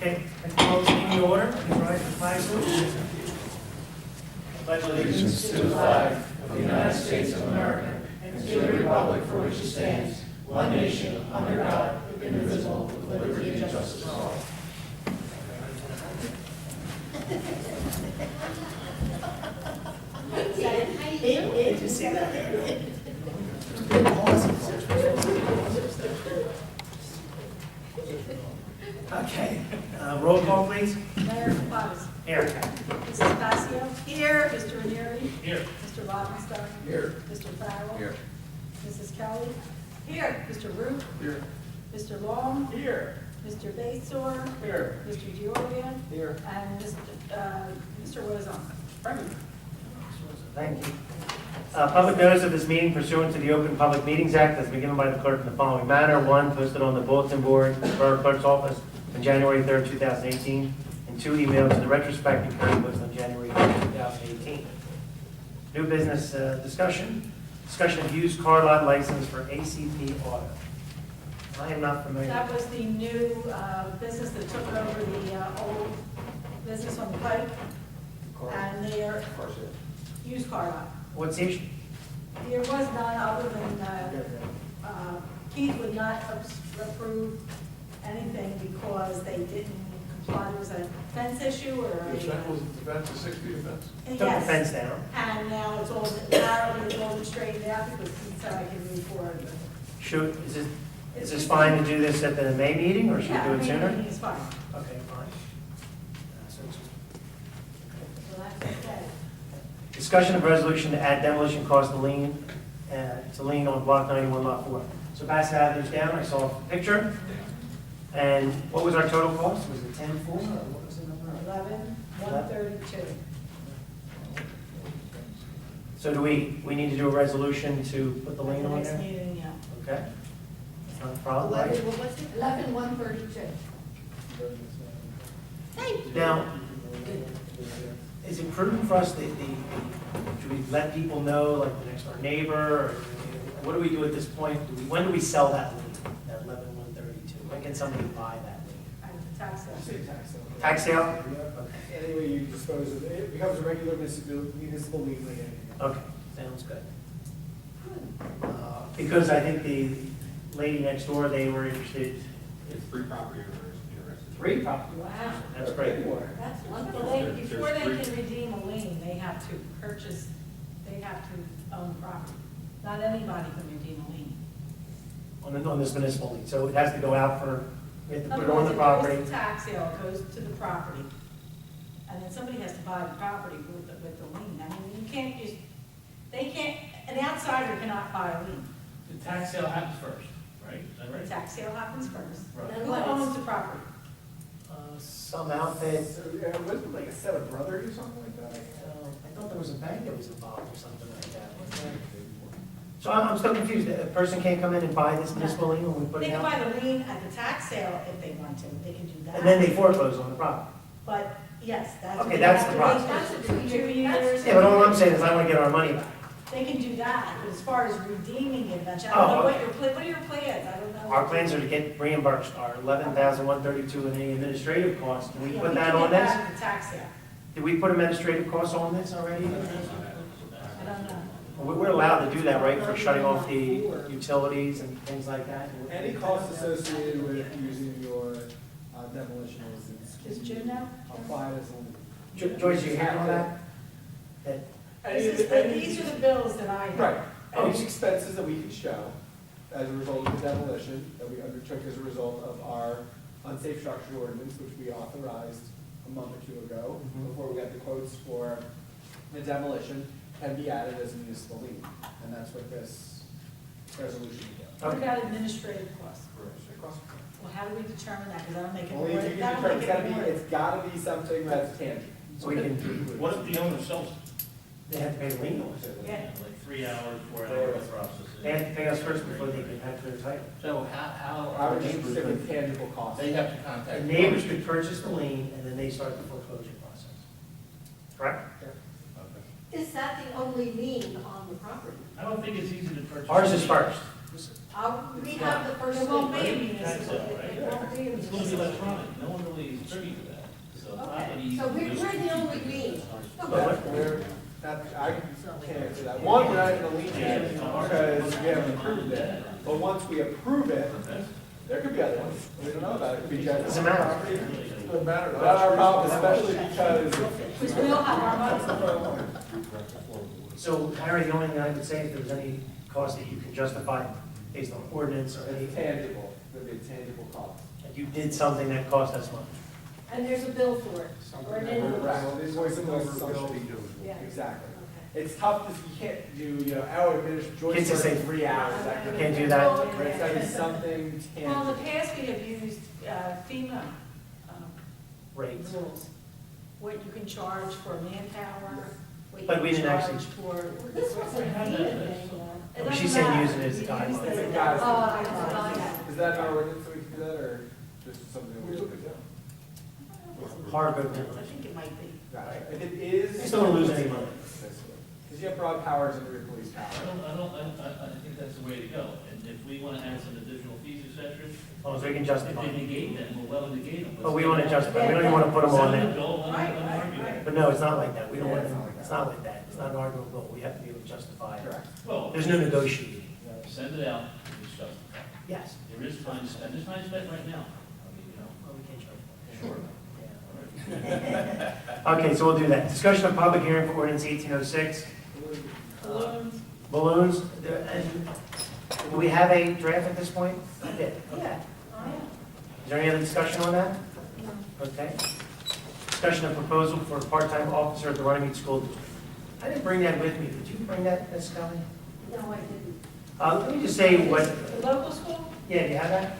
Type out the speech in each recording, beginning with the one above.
Okay, I call this meeting to order. Please rise for the flag salute. Pledge allegiance To the flag of the United States of America and to the republic for which it stands, one nation, under God, indivisible, with liberty and justice for all. Did you see that? Okay, roll call, please. Mayor Caucus. Here. Mrs. Passio. Here. Mr. Ranieri. Here. Mr. Robinstein. Here. Mr. Farrell. Here. Mrs. Kelly. Here. Mr. Root. Here. Mr. Long. Here. Mr. Bator. Here. Mr. Georgia. Here. And Mr. Wozon. Present. Thank you. Public notice of this meeting pursuant to the Open Public Meetings Act has been given by the clerk in the following manner. One, posted on the bulletin board in the Borough Clerk's office on January 3rd, 2018. And two, emailed to the retrospective county post on January 3rd, 2018. New business discussion. Discussion of used car lot license for ACP Auto. I am not familiar. That was the new business that took over the old business on the pike. And their used car lot. What's the issue? There was none other than Keith would not approve anything because they didn't comply. There was a fence issue or a... The fence, a 6 feet of fence? Took the Yes. fence down. And now it's all, apparently it's all straightened out because Keith said I can move forward. Is this fine to do this at the May meeting or should we do it Yeah, sooner? maybe it's fine. Okay, fine. So it's- So that's okay. Discussion of resolution to add demolition cost to lien on block 91 lot 4. So Bassett Avenue's down, I saw a picture. And what was our total cost? Was it 10.4 or what was the number? 11/132. So do we need to do a resolution to put the At lien the on next there? meeting, yeah. Okay. That's not a problem, right? 11/132. Now, is it prudent for us, should we let people know, like the next door neighbor, or what do we do at this point? When do we sell that lien, that 11/132? When can somebody buy that lien? At the tax sale. Say tax sale. Tax sale? Yeah. Any way you dispose of it, it becomes a regular municipal lien like anything else. Okay, sounds good. Because I think the lady next door, they were interested, It's free property owners interested. 3 property. Wow. That's great. That's Well, wonderful. Before they can redeem a lien, they have to purchase, they have to own the property. Not anybody can redeem a lien. On this municipal lien, so it has to go out for, we have to put it on the property. Otherwise, it goes to tax sale, it goes to the property. And then somebody has to buy the property with the lien. I mean, you can't just, they can't, an outsider cannot buy a lien. The tax sale happens first, right? Is that The right? tax sale happens first. Right. Who owns the property? Some outfit, So, yeah, wasn't it like a set of brothers or something like that? I thought there was a bank that was involved or something like that. So I'm still confused, a person can't come in and buy this municipal lien when we put They it can out? buy the lien at the tax sale if they want to, they can do that. And then they foreclose on the property. But, yes, that's. Okay, what they that's have the to wait process. for 2 years. Yeah, but all I'm saying is I want to get our money back. They can do that, but as far as redeeming it, I don't Oh, know what okay. what are your plans? I don't know. Our plans are to get reimbursed our 11,132 in any administrative costs. Can we Yeah, put we that can on get this? that at the tax sale. Did we put administrative costs on this already? I don't know. We're allowed to do that, right, for shutting off the utilities and things like that? Any cost associated with using your demolition license. Does Jim know? Apply it as a. Joyce, you hear all that? That, These are the bills that I have. Right, Oh. any expenses that we can show as a result of the demolition that we undertook as a result of our unsafe structure ordinance, which we authorized a month or 2 ago, Mhm. before we got the quotes for the demolition, can be added as a municipal lien. And that's what this resolution does. What about administrative costs? It costs- Well, how do we determine that? Because that'll make it more. Only if you can that'll determine, make it more- it's gotta be something that's tangible. so we can, What if the owner sells it? they have to pay the lien on it. Yeah. Like 3 hours, 4 hours process. They have to pay us first before they can have their title. So how I are would just neighbors, stick with tangible costs. they have to The contact. neighbors could purchase the lien and then they start the foreclosure process. Correct? Is that the only lien on the property? I don't think it's easy to purchase. Ours is first. We have the first It won't be a lien. municipal, Tax sale, right? it won't be agree It's with going to be you. electronic, no one really is privy to that, so it's not Okay, that easy. so we're the only means. We're not, I can't answer that. One, we're not in the lead yet, because we haven't approved it. But once we approve it, there could be other ones. We don't know about it. It could be general Doesn't matter. property. Doesn't matter. Not our problem, especially because. Because we all have our money. So Harry, the only thing I would say, if there was any cost that you can justify based on ordinance or It's anything, tangible, there'd be a tangible cost. that you did something that cost us money. And there's a bill for it, or an invoice. Right, invoice and something. Yeah. Exactly. Okay. It's tough, because you can't do, our administration, Kids just Joyce say- worked 3 hours. That could- Can't do that. But it's gotta be something Well, in the tangible. past, we have used FEMA Rates. rules. What you can charge for manpower, what you But we can didn't charge actually- for. This wasn't a FEMA thing, It But doesn't she's saying matter. using it as a We guideline. use it. As a guideline. Oh, I got Is that in our ordinance that we can do that, or just something that we look at? Hard, but I think it might be. Right, if it is. You still don't lose any money. Because you have broad powers under your police power. I think that's the way to go, and if we want to add some additional fees, et cetera, as long as we can if justify they it. negate them, we'll well negate them. But we want to justify, we don't even want to put them on there. Right. But no, it's not like that. We don't want to, it's not like that. It's not an arguable, we have to be able to justify it. Correct. Well, There's no negotiating. send it out, and discuss it. Yes. There is time spent, there's time spent right now. I mean, Well, we can't charge for it. Sure. Okay, so we'll do that. Discussion of public hearing for ordinance 1806. Balloons, and do we have a draft at this point? I did. Yeah, I am. Is there any other discussion on that? Okay. Discussion of proposal for a part-time officer at the Runnemede School District. I didn't bring that with me. Did you bring that, Ms. Scully? No, I didn't. Let me just say what, The local school? yeah, do you have that?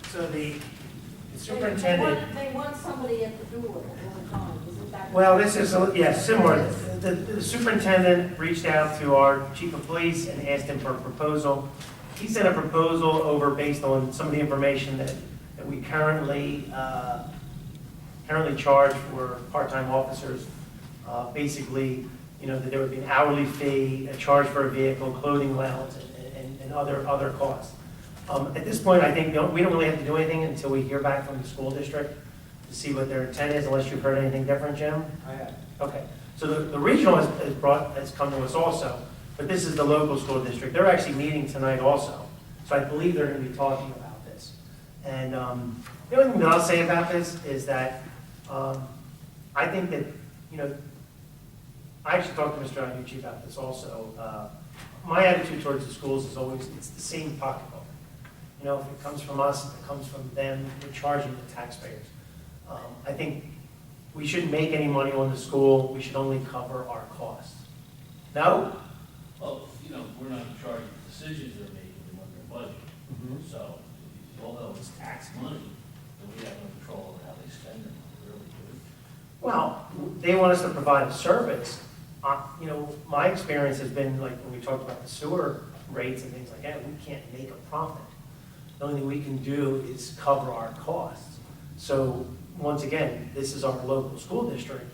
So the superintendent. They want somebody at the door all the time, isn't that? Well, this is, yeah, similar. The superintendent reached out to our chief of police and asked him for a proposal. He sent a proposal over based on some of the information that we currently charge for part-time officers. Basically, that there would be an hourly fee, a charge for a vehicle, clothing allowance, and other costs. At this point, I think we don't really have to do anything until we hear back from the school district to see what their intent is, unless you've heard anything different, Jim? I have. Okay, so the regional has come to us also, but this is the local school district. They're actually meeting tonight also, so I believe they're going to be talking about this. And the only thing that I'll say about this is that I think that, I actually talked to Mr. Iannucci about this also. My attitude towards the schools is always, it's the same pocketbook. If it comes from us, if it comes from them, we're charging the taxpayers. I think we shouldn't make any money on the school, we should only cover our costs. No? Well, we're not in charge of the decisions they're making within their budget. So, although it's tax money, then we have no control over how they spend their money, really, do we? Well, they want us to provide a service. My experience has been, like, when we talked about the sewer rates and things like that, we can't make a profit. The only thing we can do is cover our costs. So, once again, this is our local school district.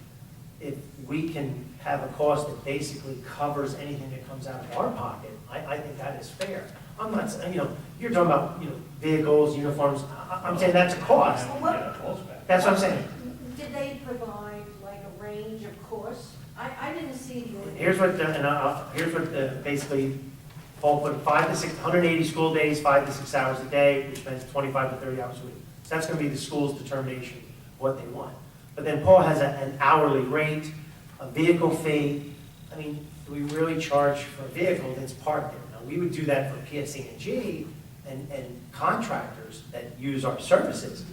If we can have a cost that basically covers anything that comes out of our pocket, I think that is fair. I'm not saying, you're talking about, vehicles, uniforms, I'm saying that's a cost. Well, what- Yeah, it falls back. That's what I'm saying. Did they provide like a range of course? I didn't see the ordinance. Here's what basically, Paul put 5 to 6, 180 school days, 5 to 6 hours a day, which means 25 to 30 hours a week. So that's going to be the school's determination of what they want. But then Paul has an hourly rate, a vehicle fee. I mean, do we really charge for a vehicle that's parked there? Now, we would do that for PSE&G and contractors that use our services.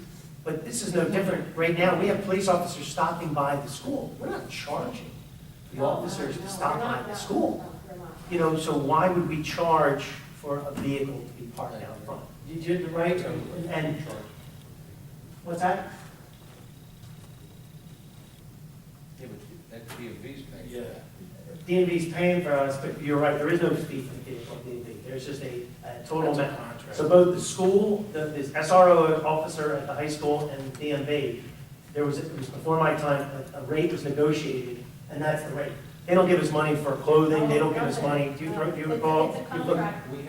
But this is no different. Right now, we have police officers stopping by the school. We're not charging the officers to stop by the school. So why would we charge for a vehicle to be parked out front? You did the right, and, what's that? Yeah, but that DMV's paying. Yeah. DMV's paying for us, but you're right, there is no fee for the vehicle, DMV. There's just a total That's a amount. contract. So both the school, this SRO officer at the high school and DMV, it was before my time, a rate was negotiated, and that's the rate. They don't give us money for clothing, they don't give us money, do you recall? It's a contract. We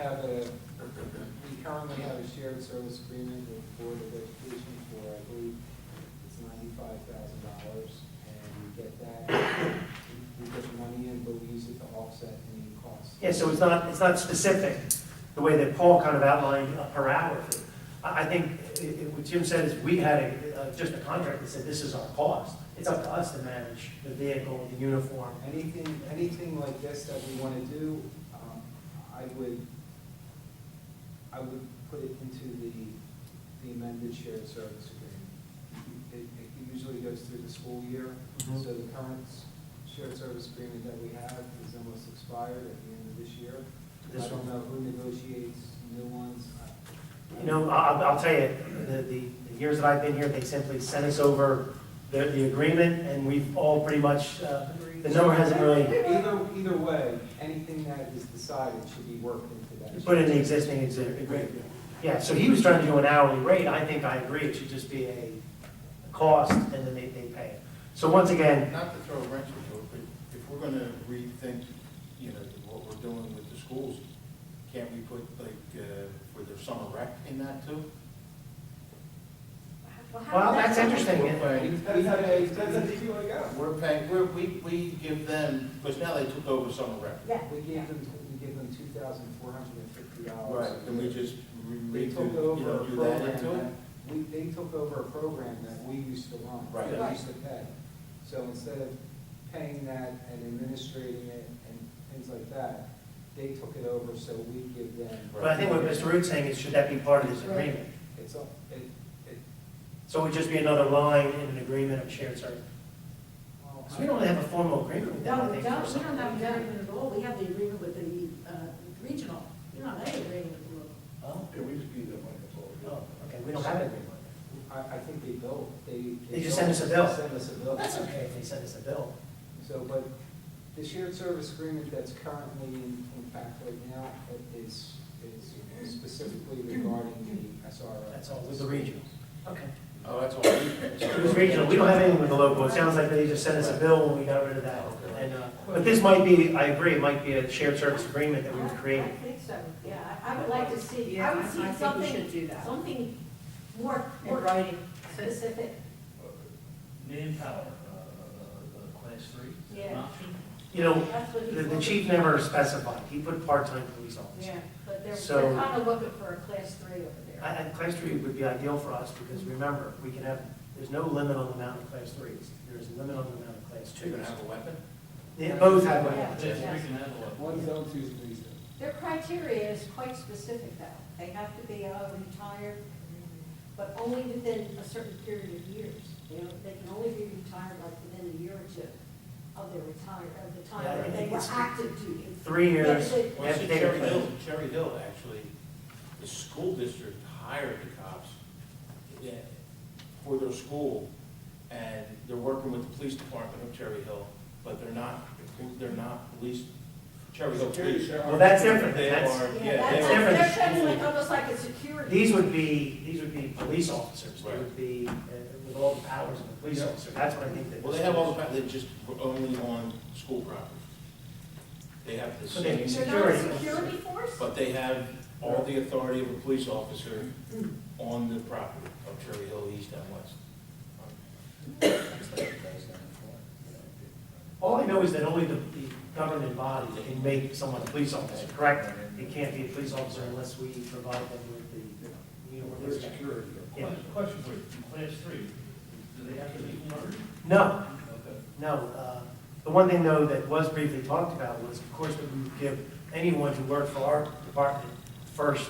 currently have a shared service agreement with the Board of Education for, I believe, it's $95,000, and we get that, we get the money in, but we use it to offset any costs. Yeah, so it's not specific, the way that Paul kind of outlined a per hour fee. I think what Jim said is we had just a contract that said this is our cost. It's up to us to manage the vehicle, the uniform. Anything like this that we want to do, I would put it into the amended shared service agreement. It usually goes through the school year, Mhm. so the current shared service agreement that we have is almost expired at the end of this year. I don't know who negotiates new ones. You know, I'll tell you, the years that I've been here, they simply sent us over the agreement, and we've all pretty much, the number hasn't really Either way, anything that is decided should be worked into that. put in the existing agreement. Yeah, so he was trying to do an hourly rate. I think I agree, it should just be a cost, and then they pay it. So once again, Not to throw a wrench into it, but if we're gonna rethink, you know, what we're doing with the schools, can't we put like, for their summer rec in that too? well, that's interesting. We're paying, Depends how deep you want to go. we're paying, we give them, because now they took over summer rec. Yeah. We gave them $2,450. Right, can we just They redo, took you over know, a do that program into it? that, they took over a program that we used to run. Right. That we used to pay. So instead of paying that and administrating it and things like that, they took it over, so we give them. But I think what Mr. Root's saying is, should that be part of this agreement? It's, a- it, So it would just be another line in an agreement of shared service? well, So we don't have a formal agreement with them, No, I we think. don't, for we some- don't have an agreement at all, we have the agreement with the regional, we don't have any agreement with the local. Oh, Yeah, we just need them like a oh, okay, we don't have an agreement. I think they bill, They just send us a bill. Send us a bill. That's okay if they send us a bill. So, but the shared service agreement that's currently in fact right now is specifically regarding the SRO. That's all, with the regional. Okay. Oh, that's all. It was regional, we don't have anything with the local, it sounds like they just sent us a bill when we got rid of that. Okay. And, but this might be, I agree, it might be a shared service agreement that we would I create. think so, yeah, I would like to see, Yeah, I would I see think we something, should do that. something more writing. specific. Manpower, class 3, is that an Yeah. option? You know, That's what he's the looking chief for. never specified, he put part-time police officer. Yeah, but they're So- kind of looking for a class 3 over there. Class 3 would be ideal for us, because remember, we can have, there's no limit on the amount of class 3s, there's a limit on the amount of class You're 2s. gonna have a weapon? They both have Yeah. weapons. Class 3 can handle it. One's zone, two's three's. Their criteria is quite specific though. They have to be retired, but only within a certain period of years. They can only be retired like within a year or two of their of the time Yeah, that they were it's active duty. 3 years, Yeah, we have to take a class. Cherry Hill, actually, the school district hired the cops for their school, and they're working with the police department of Cherry Hill, but they're not police, Cherry Hill Police. Well, that's different. They That's- are, Yeah, yeah, that's, they different. they're are. kind of like, almost like a security. These would be police officers, they Right. would be with all the powers of a police officer, that's what I think that. Well, they have all the, they just were only on school property. They have the So they- same, They're not a security. security force? but they have all the authority of a police officer on the property of Cherry Hill, east and west. All I know is that only the government body can make someone a police officer, correct? It can't be a police officer unless we provide them with the uniform. security. Yeah. Question for you, in class 3, do they have to be converted? No, Okay. no. The one thing, though, that was briefly talked about was, of course, that we would give anyone who worked for our department first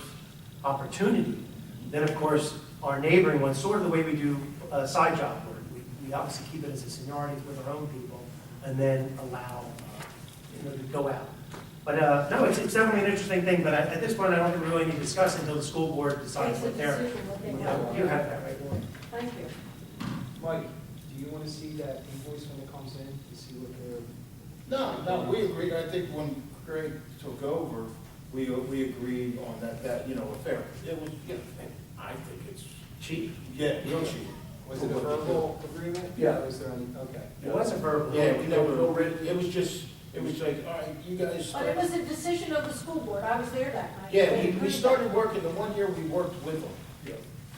opportunity. Then, of course, our neighboring ones, sort of the way we do side job work. We obviously keep it as a seniority with our own people, and then allow, to go out. But, no, it's definitely an interesting thing, but at this point, I don't think we really need to discuss until the school board decides Makes a what they're. decision what they You want. have that, right, Lauren? Thank you. Mike, do you want to see that invoice when it comes in, to see what they're? No, we agreed, I think when Craig took over, we agreed on that, you know, affair. It was, you know, I think it's Cheap. Yeah, real cheap. Was it a verbal agreement? Yeah. Or was there any, okay. It was a verbal. Yeah, we never, it was just, It was like, all right, you guys. But it was a decision of the school board, I was there that night. Yeah, They we agreed. started working, the one year we worked with them.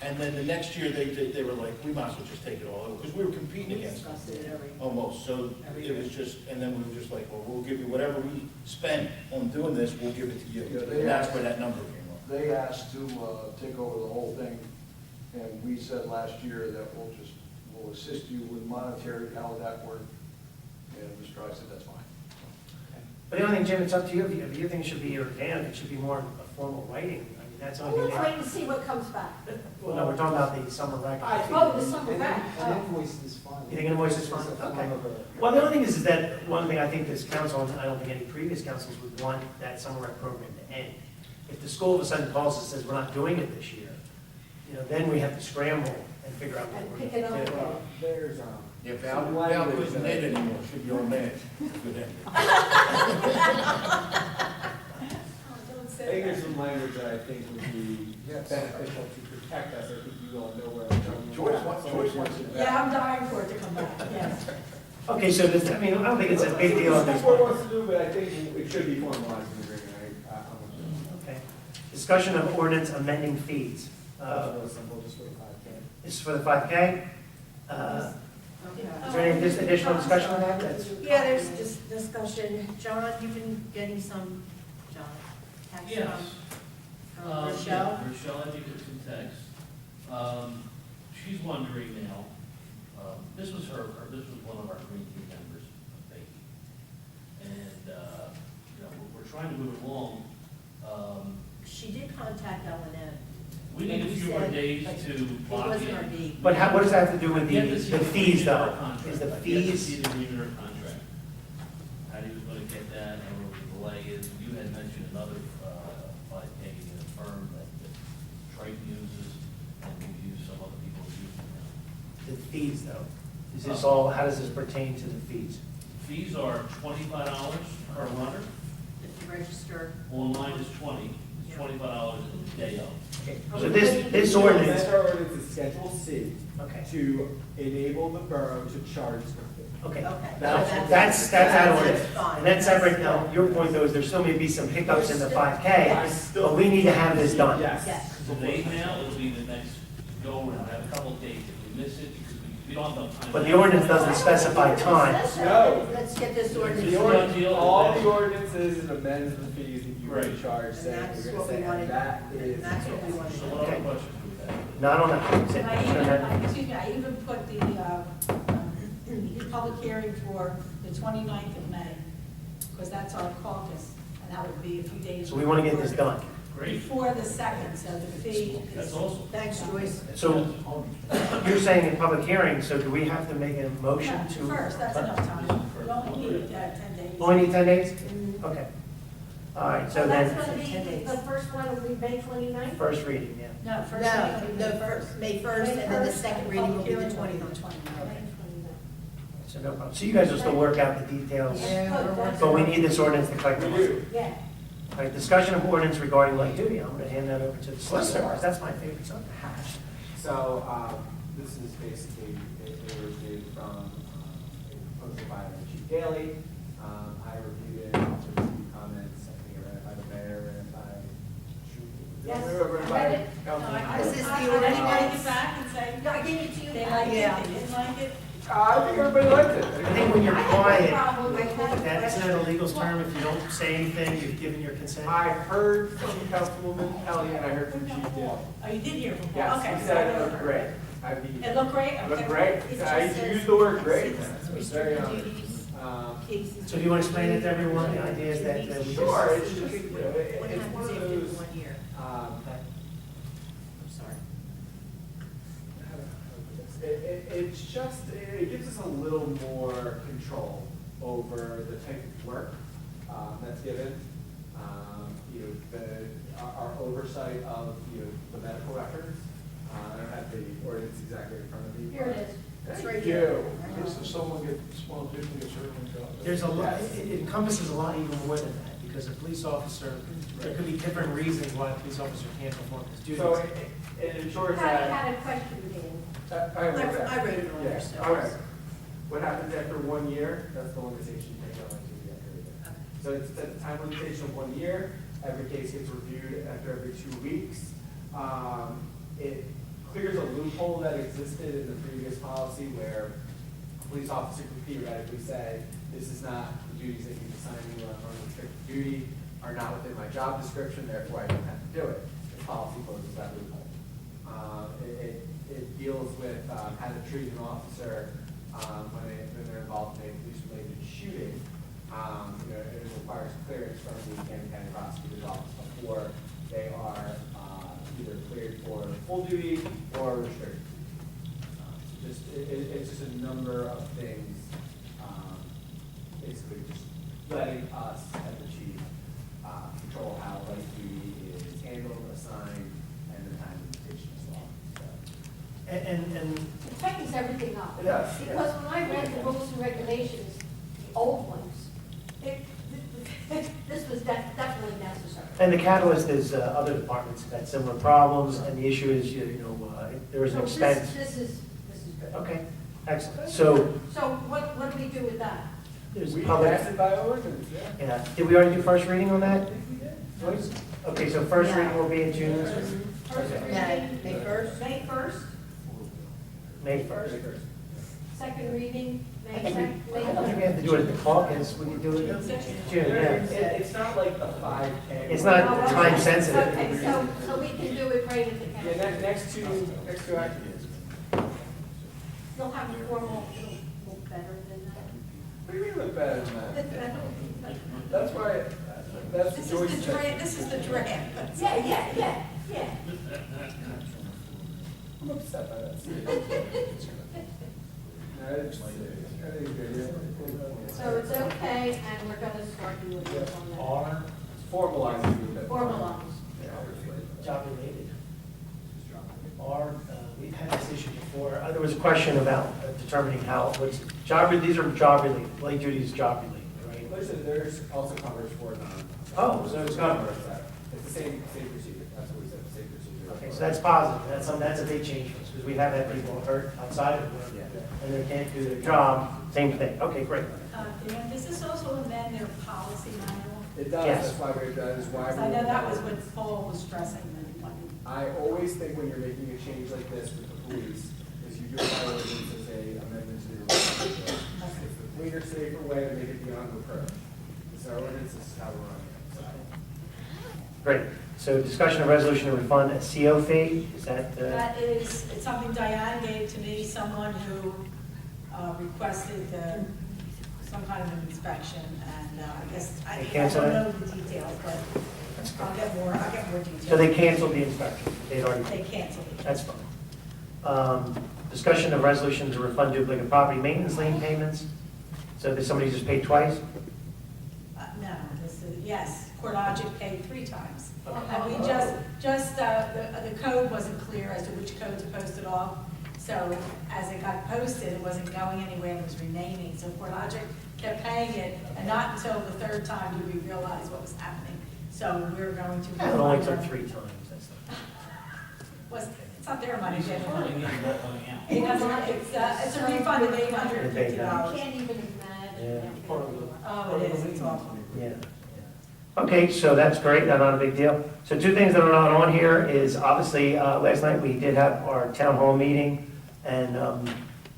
And then the next year, they were like, we might as well just take it all over, because we were competing against them. Discussed it every. Almost, so it was just, and then we were just like, well, we'll give you whatever we spent on doing this, we'll give it to you. Yeah, they And that's asked- where that number came up. They asked to take over the whole thing, and we said last year that we'll assist you with monetary, how would that work? And Mr. I said, that's fine. But the only thing, Jim, it's up to you. If you think it should be organic, it should be more a formal writing. I mean, that's the Well, only let's thing. wait and see what comes back. Well, no, we're talking about the summer rec. Oh, the summer rec. An invoice is fine. You think an invoice is fine? It's a form Okay. of a- Well, the only thing is that one thing I think this council, and I don't think any previous councils would want that summer rec program to end. If the school of a sudden calls and says, we're not doing it this year, then we have to scramble and figure out what And we're pick it going to do. up. There's, Yeah, some Val language couldn't that- knit anymore, should be on that. Good end. Don't I say think there's that. some language that I think would be Yes. beneficial to protect us. I think you all know where I'm going. Joyce wants it back. Yeah, I'm dying for it to come back, yes. Okay, so this, I mean, I don't think it's a big deal at The this school board point. wants to do, but I think it should be formalized in the agreement. I'm with you. Okay. Discussion of ordinance amending fees. That's real simple, just for the 5K. This is for the 5K. Is there any additional discussion on that? That's- Yeah, there's this discussion. John, you've been getting some, text Yes. from Yeah, Rochelle? Rochelle, I think it's some text. She's wondering now, this was this was one of our green team members, Becky. And, we're trying to move it along. She did contact L&M. We need a few more days to It lock wasn't our in. deed. But what does that have to do with You have to see the fees, agreement or though? contract. Is the You have to fees, see the agreement or contract. How he was gonna get that, I don't know what the delay is. You had mentioned another, by taking a firm that Triton uses, and we've used some other people who use it now. the fees, though? Is this all, how does this pertain to the fees? Fees are $25 per runner. If you register. Online is 20, it's $25 a day of. Okay, so this ordinance, Our ordinance is Schedule C okay, to enable the borough to charge something. okay. Okay. That's that ordinance. fine. And that's separate. Now, your point, though, is there still may be some hiccups in the 5K, but we need to have this done. Yes. So they now, it'll be the next go around, I have a couple of days if we miss it, because we don't have enough time. But the ordinance doesn't specify time. No. Let's get this ordinance. The It's ordinance, not deal- all the ordinances is amends the fees that you Right. would charge, And saying that's we're what gonna we say, wanted, and that is. and that's what we wanted. So what other questions do we have? Not on that. And Go I ahead. excuse me, I even put the public hearing for the 29th of May, because that's our caucus, and that would be a few days. So we want to get this done. Great, Before the second, so the fee that's is. awesome. Thanks, Joyce. So you're saying in public hearing, so do we have to make a motion No, to? First, that's enough time. We only need 10 days. Only need 10 days? Okay. All right, so So that's then, gonna be, 10 days. the first one will be May 29th? first reading, yeah. No, first. No, first, May 1st, and then the second reading will be the 29th. So no problem. So you guys will still work out the details, Yeah, we're working. but we need this ordinance to collect the We money. do. Yeah. All right, discussion of ordinance regarding light duty. I'm going to hand that over to the solicitor, because that's my favorite subject. So, this is basically, it originated from, a proposal by the Chief Daly. I reviewed it, also received comments, I think I read it by the mayor, read it by. Yes, Read I by read it. Councilman. Is this the I take ordinance? it back and say, I gave it to you. they like it, Yeah. they didn't like it. I think everybody likes it. I think when you're I have no quiet, problem with that isn't that a legal term? If you don't say anything, you've given your consent? I heard from Councilwoman Kelly and I heard from Chief Daly. Oh, you did hear from Paul? Yes, Okay. he said it looked great. I mean, It looked great? it looked Okay. great. It I just says- used the word great. it says It's very restricted honest. duties, cases. So do you want to explain it to everyone? The idea is that we just... Sure, it's just, What it's one happens of after those, 1 year? um, I'm sorry. It's just, it gives us a little more control over the type of work that's given. Our oversight of, the medical records. I don't have the ordinance exactly in front of me. Here it is. That's Thank right you. here. In case if someone gets small, they can get certain job. There's a lot, Yes. it encompasses a lot even more than that, because a police officer, there could be different reasons why a police officer can't perform his duties. So it ensures Patty that. had a question, Dan. I wrote that. I wrote it on there, Yeah, so. all right. What happens after 1 year? That's the limitation you take on to the activity. So it's a time limitation of 1 year. Every case gets reviewed after every 2 weeks. It clears a loophole that existed in the previous policy where a police officer could theoretically say, this is not the duties that you've assigned me on restricted duty, are not within my job description, therefore I don't have to do it. This policy closes that loophole. It deals with how to treat an officer when they're involved in a police-related shooting. It requires clearance from the Camden County Prosecutor's Office before they are either cleared for full duty or restricted. It's just a number of things, basically just letting us as the chief control how light duty is handled, assigned, and the time limitation as well. So. And It tightens everything up. It does, Because when I read the rules and regulations, the old ones, this was definitely necessary. And the catalyst is other departments have had similar problems, and the issue is, there is an So expense. This is good. Okay, excellent. So So what do we do with that? there's We public, passed it by ordinance, yeah. yeah. Did we already do first reading on that? I think we did. Twice. Okay, so first Yeah. reading will be in June, First Okay. reading? May 1st? May 1st, May 1st. second reading, May I think 2nd. I don't think we have to do it at the caucus, we can do it in June, yeah. It's not like a 5K. It's not time sensitive. Okay, so we can do it right at the Yeah, council. next two actions. You'll have a formal, it'll look better than that. What do you mean look better than that? That's why, that's This Joyce's. is the draft, this is the draft. That's- Yeah. I'm upset by that. No, it's good, yeah. So it's okay, and we're gonna start doing this on that. Are formalizing it. Formalize. Job related. We've had this issue before. There was a question about determining how, these are job related, light duty is job related, right? There's also coverage for non. Oh, so it's covered. It's the same procedure, that's what we said, the same procedure. Okay, so that's positive. That's a big change for us, because we have had people hurt outside of work, Yeah. and they can't do their job, same thing. Okay, great. Dan, does this also amend their policy manual? It does, Yes. that's why that is why. Because I know that was what Paul was stressing when. I always think when you're making a change like this with the police, is you do it by ordinance as a amendment to your ordinance. It's the cleaner, safer way to make it beyond reproach. It's our ordinance, this is how we're running it. So. Great. So discussion of resolution to refund a CO fee, is that? That is, it's something Diane gave to me, someone who requested some kind of an inspection, and I guess, I They don't cancel it? know the details, but I'll get more details. So they canceled the inspection? They'd already. They canceled it. That's fine. Discussion of resolution to refund duplicate property maintenance lien payments. So did somebody just pay twice? No, this is, yes, CoreLogic paid 3 times. Okay. And we the code wasn't clear as to which code to post it off. So as it got posted, it wasn't going anywhere, it was remaining. So CoreLogic kept paying it, and not until the 3rd time did we realize what was happening. So we're going to. It only took refund them. 3 times, that's not. It's not their money, Jim. Coming in, not coming out. It's a refund of $850. I can't even imagine. Oh, it is, it's awful. Yeah. Okay, so that's great, not a big deal. So 2 things that are not on here is, obviously, last night we did have our town hall meeting, and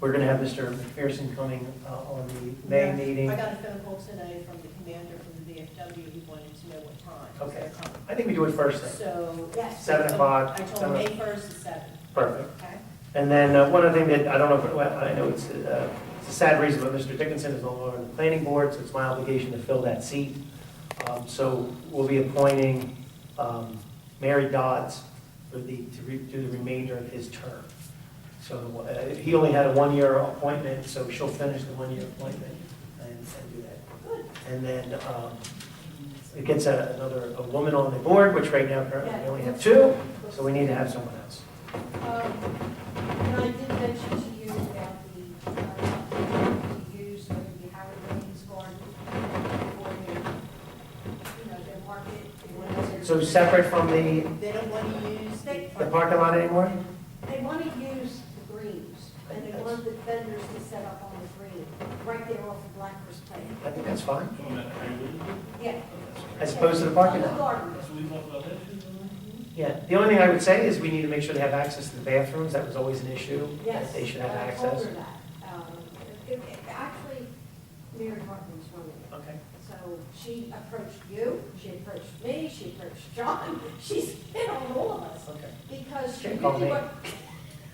we're going to have Mr. McPherson coming on the May meeting. I got a phone call today from the commander from the VFW, he wanted to know what time. Okay. I think we do it first thing. So, yes. 7 o'clock. I told him May 1st at 7. Perfect. Okay? And then one other thing that, I don't know, I know it's a sad reason, but Mr. Dickinson is no longer on the planning board, so it's my obligation to fill that seat. So we'll be appointing Mary Dodds to do the remainder of his term. So he only had a 1-year appointment, so she'll finish the 1-year appointment and do that. Good. And then it gets a woman on the board, which right now currently we only have 2, so we need to have someone else. And I did mention to you about to use the Howard Lane's garden for their market. So separate from the They don't want to use They parking lot anymore? want to use the greens. And they want the vendors to set up on the green, right there off the Blackford Pike. I think that's fine, So that, are you with it? Yeah. as opposed to the parking On the lot. garden. So we talked about that too? Yeah, the only thing I would say is we need to make sure they have access to the bathrooms. That was always an issue, Yes. that they should have I told access. her that. Actually, Mary Hartman's running it. Okay. So she approached you, she approached me, she approached John, she's hit on all of us. Okay. Because she Can't call really me. what,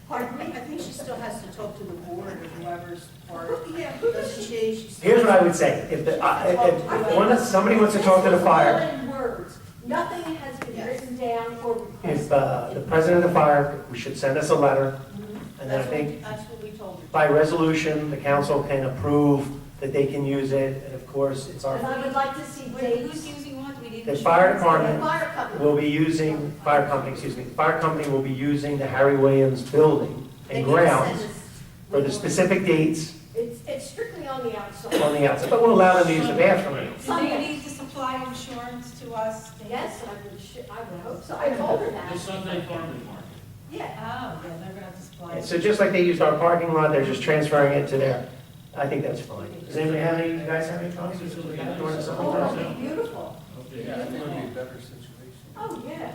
pardon I me? think she still has to talk to the board or whoever's part. Yeah, who Doesn't does she? She still Here's what has I would say, if the, if one, somebody wants to talk to the fire, This is all in words. Nothing has been Yes. written down or requested. if, the president of the fire, we should send us a letter, Mhm. and then I think That's what we told her. by resolution, the council can approve that they can use it, and of course, it's And I our, would like to see Who's dates. using what? We need the insurance. fire The department fire company. will be using, fire company, excuse me, the fire company will be using the Harry Williams building They and need to send grounds us- for the specific dates It's strictly on the outside. on the outside, but we'll allow them to use the bathroom. Do you need to supply insurance to us? Yes, I would hope so. I told her The that. Sunday farmers market. Yeah. Oh, yeah, they're gonna have to supply. Yeah, so just like they used our parking lot, they're just transferring it to their, I think that's fine. Does anybody have any, you guys have any comments? During this whole Oh, process? that'd be beautiful. Okay, Yeah, I think it would be a yeah. better situation. Oh, yeah.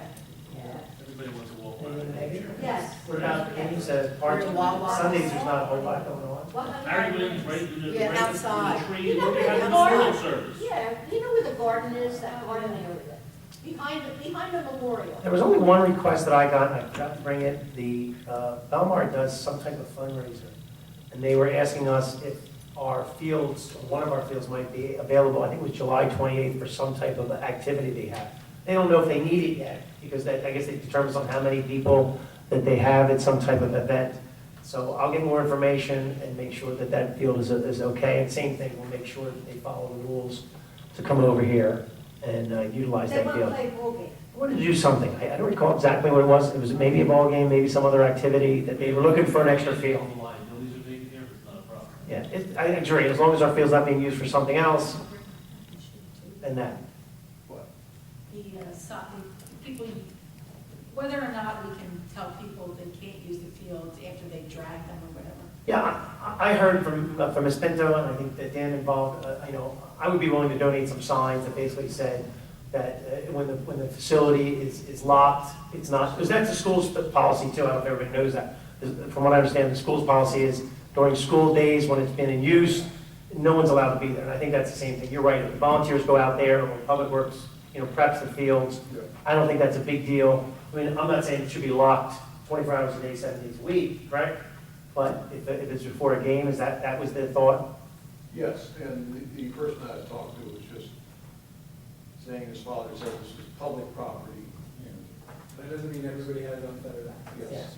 Yeah. Everybody wants to walk Anyone around. negative? Yes. What about, Amy says, parking, Sundays, there's not a whole lot going on. Well, Harry Williams, right in the, Yeah, right in the outside. tree, You know where they where have the the garden- memorial service. Yeah, you know where the garden is, that garden area? Behind the memorial. There was only one request that I got, and I forgot to bring it. The Belmar does some type of fundraiser, and they were asking us if our fields, one of our fields might be available, I think it was July 28th, for some type of activity they have. They don't know if they need it yet, because that, I guess it determines on how many people that they have at some type of event. So I'll get more information and make sure that that field is okay. And same thing, we'll make sure that they follow the rules to come over here and utilize They that want to field. play ball game. I wanted to do something. I don't recall exactly what it was. It was maybe a ball game, maybe some other activity that they were looking for an extra field. The liabilities are taken care of, it's not a problem. Yeah, I agree. As long as our field's not being used for something else, then that. The, people, whether or not we can tell people they can't use the fields after they drag them or whatever. Yeah, I heard from Ms. Pinto, and I think that Dan involved, I would be willing to donate some signs that basically said that when the facility is locked, it's not, because that's the school's policy too. I don't know if everybody knows that. From what I understand, the school's policy is during school days when it's been in use, no one's allowed to be there. And I think that's the same thing. You're right. If the volunteers go out there, or Public Works, preps the fields, I don't think that's a big deal. I mean, I'm not saying it should be locked 24 hours a day, 7 days a week, right? But if it's before a game, that was the thought? Yes, and the person I talked to was just saying his father said this is public property, and, That doesn't mean everybody has unfettered access. yes.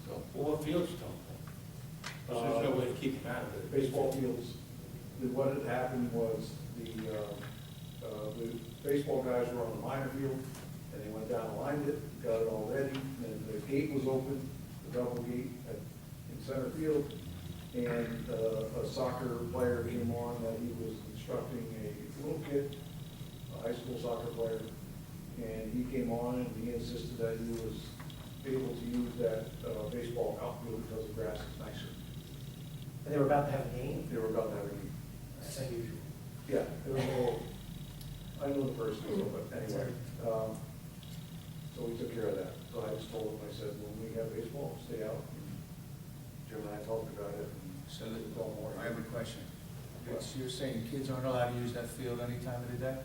So, Well, what fields don't they? There's no way to keep them out of it. baseball fields, what had happened was the baseball guys were on the minor field, and they went down and lined it, got it all ready, and the gate was open, the double gate in center field, and a soccer player came on that he was instructing a little kid, a high school soccer player, and he came on and he insisted that he was able to use that baseball outfield because the grass is nicer. And they were about to have a game? They were about to have a game. That's unusual. Yeah, it was a little, I know the person, so, but anyway, so we took care of that. So I just told him, I said, when we have baseball, stay out. And Jim and I talked about it, and So don't worry. I have a question. You're saying kids aren't allowed to use that field any time of the day?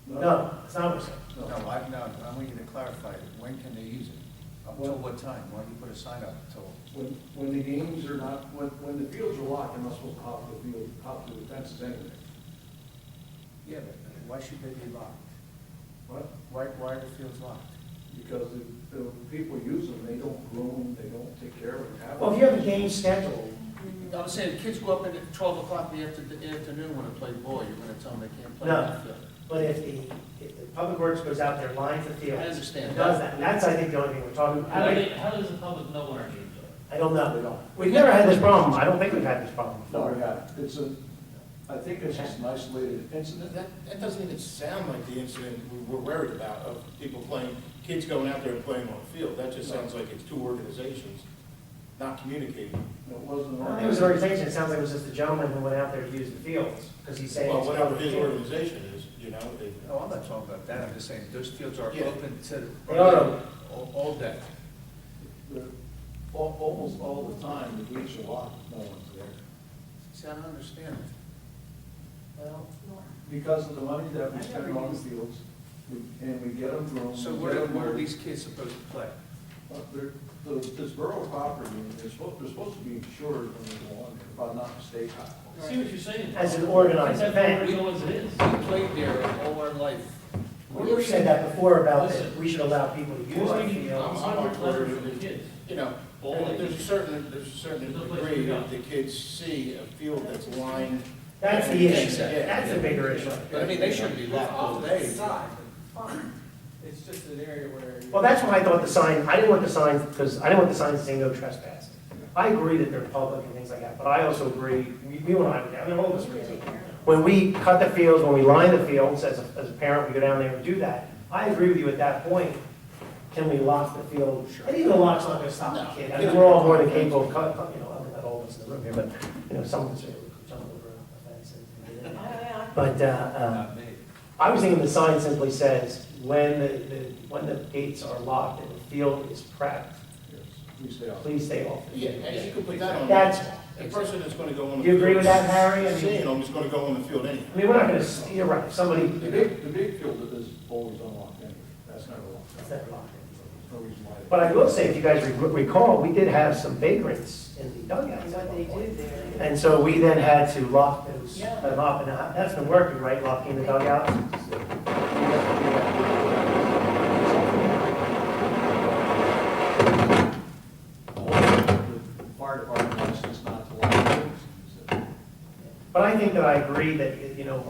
No, it's not what I'm saying. No, I want you to clarify it. When can they use it? Until what time? Why don't you put a sign up until? When the games are not, when the fields are locked, they're not supposed to hop the field, hop the fences anyway. Yeah, but why should they be locked? What? Why are the fields locked? Because the people use them, they don't groom them, they don't take care of them. Well, if you have a game scheduled, I'm saying, kids go up at 12 o'clock in the afternoon when they play ball, you're gonna tell them they can't play No. that field? but if the Public Works goes out there, lines the field. I understand. Does that, and that's, I think, the only thing we're talking How about. how does the public know when our games are? I don't know. They don't. We've never had this problem. I don't think we've had this problem No, before. we have. I think it's just an isolated incident. That doesn't even sound like the incident we're worried about, of people playing, kids going out there and playing on the field. That just sounds like it's two organizations not communicating. It wasn't. It was an organization, it sounds like it was just a gentleman who went out there to use the fields, because he's saying. Well, it's whatever public his field. organization is, you know, they. No, I'm not talking about that, I'm just saying, those fields are Yeah. open to, They are open. all day. Almost all the time, the gates are locked, no one's there. See, I don't understand it. Well, Because of the money that we spend on the fields, and we get them groomed. So we where get 'em are these kids supposed to play? This borough property, they're supposed to be insured when they go on there, if I'm not mistaken. I see what you're saying. As an organized That's event. already know as it is. We played there all our life. we said that before about that, we should allow people to use our I'm fields. on letters from the kids. You know, there's a certain degree that the kids see a field that's lined. That's the issue, Yeah. that's the bigger issue. But I mean, they shouldn't be locked all day. Fine. It's just an area where. Well, that's why I thought the sign, I didn't want the signs, because I didn't want the signs saying no trespassing. I agree that they're public and things like that, but I also agree, you and I mean, all of us agree. When we cut the fields, when we line the fields, as a parent, we go down there and do that, I agree with you at that point. Can we lock the field? And even the lock's not gonna stop the kid. I mean, we're all more than capable of cut, you know, not all of us in the room here, but, you know, some of us are jump over a fence and get in. But, Not me. I was thinking the sign simply says, when the gates are locked and the field is prepped, Yes, please stay off. please stay off. Yeah, and you could put that on. That's, The person that's gonna go on the. Do you agree field, with that, Harry? I mean- Seeing them is gonna go on the field anyway. I mean, we're not gonna, you're right, if somebody, The big field is always unlocked anyway, that's never locked. It's never locked. No reason why. But I will say, if you guys recall, we did have some vagrants in the dugouts. What they do there. And so we then had to lock those, Yeah. them up, and that's been working, right, locking the dugouts? The fire department wants us not to lock things. But I think that I agree that, you know,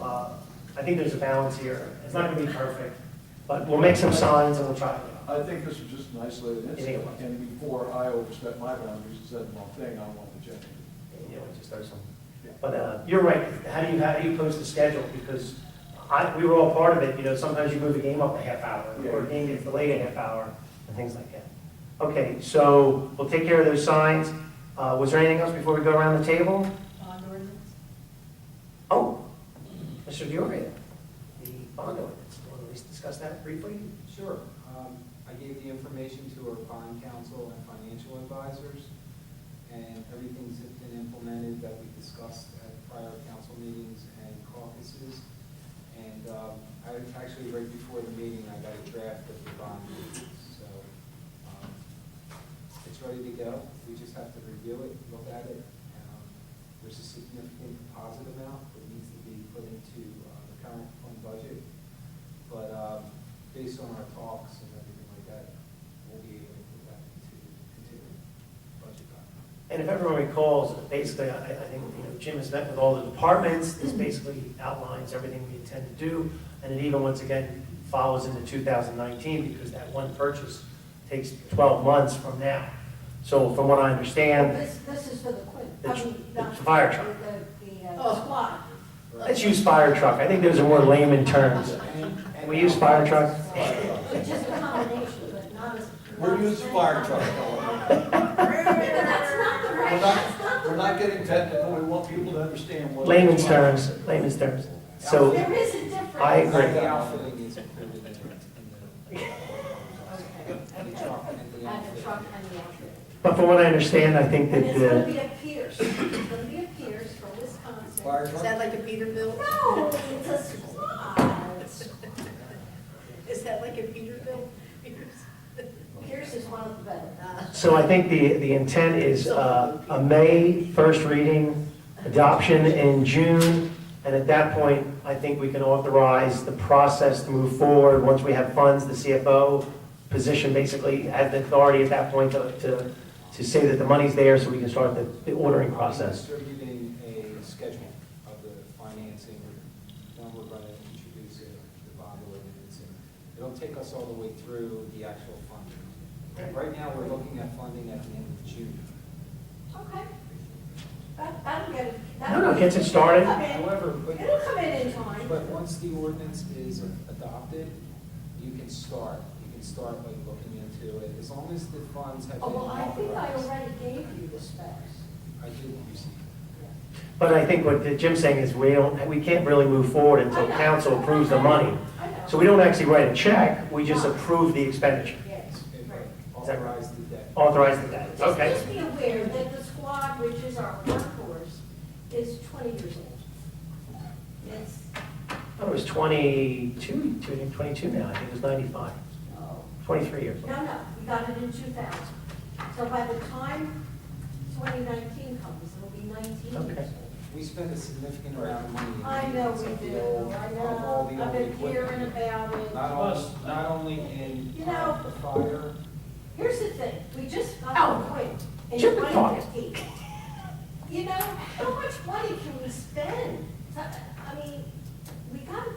I think there's a balance here. It's not gonna be perfect, but we'll make some signs and we'll try it. I think this is just an isolated You think it incident, was? and before I overstep my boundaries and said the wrong thing, I want to check it. You know, just throw some. Yeah. But you're right, how do you post the schedule? Because we were all part of it, you know, sometimes you move a game up a half hour, or a game gets delayed a half hour, and things like that. Okay, so we'll take care of those signs. Was there anything else before we go around the table? Bond ordinance? Oh, Mr. Diorio, the bond ordinance, want to at least discuss that briefly? Sure. I gave the information to our bond counsel and financial advisors, and everything's been implemented that we discussed at prior council meetings and caucuses. And actually, right before the meeting, I got a draft of the bond ordinance, so it's ready to go. We just have to review it, look at it. There's a significant deposit amount that needs to be put into the current fund budget. But based on our talks and everything like that, we'll be able to put that into continuing budget document. And if everyone recalls, basically, I think, you know, Jim has met with all the departments. This basically outlines everything we intend to do. And it even, once again, follows into 2019 because that one purchase takes 12 months from now. So from what I understand, This is for the quid. The fire truck. The squad. let's use fire truck. I think those are more layman terms. Can we use fire truck? It's just a combination, but not as. We're using fire truck. That's not the right, that's not the We're not getting technical, we want people to understand what. Layman's terms, layman's terms. So There is a difference. I agree. The outfitting is included in the Okay. the truck and the And the truck outfitting. and the outfit. But from what I understand, I think And it's gonna that, be a Pierce. It's gonna be a Pierce from Wisconsin. Fire Is that like a Peterbilt? No, it's a squad. Is that like a Peterbilt? Pierce is one of the better. so I think the intent is a May 1st reading, adoption in June, and at that point, I think we can authorize the process to move forward. Once we have funds, the CFO position basically has the authority at that point to say that the money's there so we can start the ordering process. Distributing a schedule of the financing, when we're going to introduce it, the bond ordinance. And it'll take us all the way through the actual funding. Right now, we're looking at funding at the end of June. Okay. That'll get it. No, gets it started. It'll come in. However, It'll come in time. but once the ordinance is adopted, you can start like looking into it. The as long as the funds have been Oh, well, I think I authorized. already gave you the specs. I did receive. But I think what Jim's saying is we can't really move forward until I know. council approves the money. I know. So we don't actually write a check, we just approve the expenditure, Yes, right. Authorize the debt. authorize the debt. Just Okay. be aware that the squad, which is our workforce, is 20 years old. It's, I thought it was 22 now, I think it was 95, oh, 23 years old. no, we got it in 2000. So by the time 2019 comes, it'll be 19 Okay. years old. We spend a significant amount of money. in I know we maintenance of the do, old- I of all know, the I've old been equipment. hearing about it. Not only in You know- the fire, Here's the thing, we just got Al, the point in Jim been talking. 2015. You know, how much money can we spend? I mean, we gotta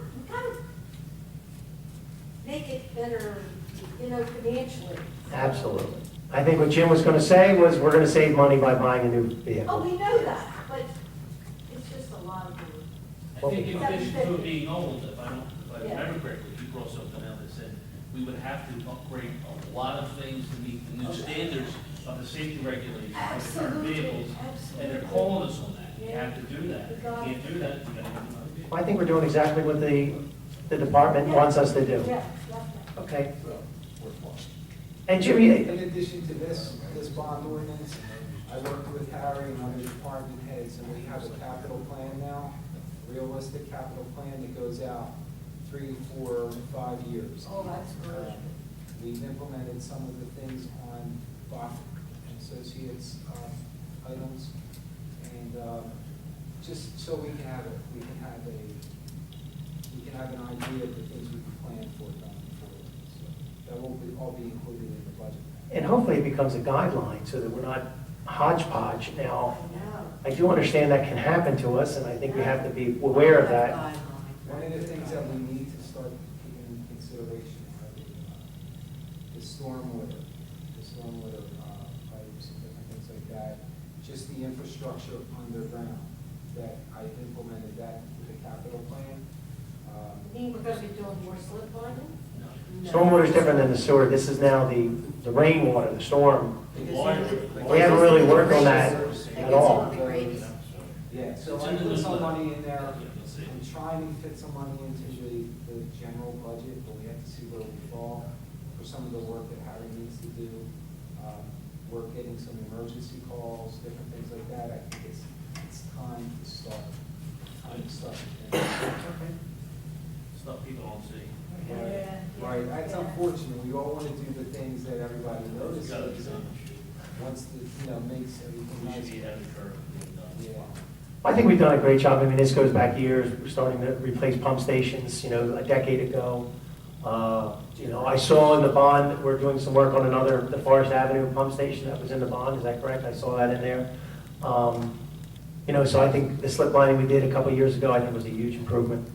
make it better, financially. Absolutely. I think what Jim was going to say was, we're going to save money by buying a new Oh, vehicle. we know that, but it's just a lot of money. I think in addition to it being old, if I Yeah. remember correctly, you brought something out that said we would have to upgrade a lot of things to meet the new standards of the safety regulations for the current Absolutely, vehicles. And they're absolutely. calling us on that. You Yeah. have to do that. We If got you can't do that, you gotta get another vehicle. I think we're doing exactly what the department wants us to do. Yeah, Okay. Well, worthwhile. And Jimmy, in addition to this bond ordinance, I worked with Harry and other department heads, and we have a capital plan now, a realistic capital plan that goes out 3, 4, 5 years. Oh, that's good. We've implemented some of the things on Bach and Associates items, and just so we can have an idea of the things we can plan for going forward. So that will all be included in the budget. and hopefully it becomes a guideline so that we're not hodgepodge. Now, I know. I do understand that can happen to us, and I think we have to be aware of that. One of the things that we need to start taking into consideration are the stormwater pipes and different things like that. Just the infrastructure underground, that I've implemented that into the capital plan. You mean we're gonna be doing more slip lining? No. Stormwater is different than the sewer. This is now the rainwater, the storm. The water- We haven't really worked on that at all. Yeah, so It's I in the put some newsletter. money in there. Yeah, you'll see. I'm trying to fit some money into the general budget, but we have to see where we fall for some of the work that Harry needs to do. We're getting some emergency calls, different things like that. I think it's time to start. Stuff people don't see. Right, that's unfortunate. We all want to do the things that everybody It's gotta be notices. done. Once makes everything We should nice. be ahead of the curve being done. Yeah. I think we've done a great job. I mean, this goes back years. We're starting to replace pump stations, a decade ago. I saw in the bond, we're doing some work on the Forest Avenue pump station that was in the bond. Is that correct? I saw that in there. So I think the slip lining we did a couple of years ago, I think was a huge improvement.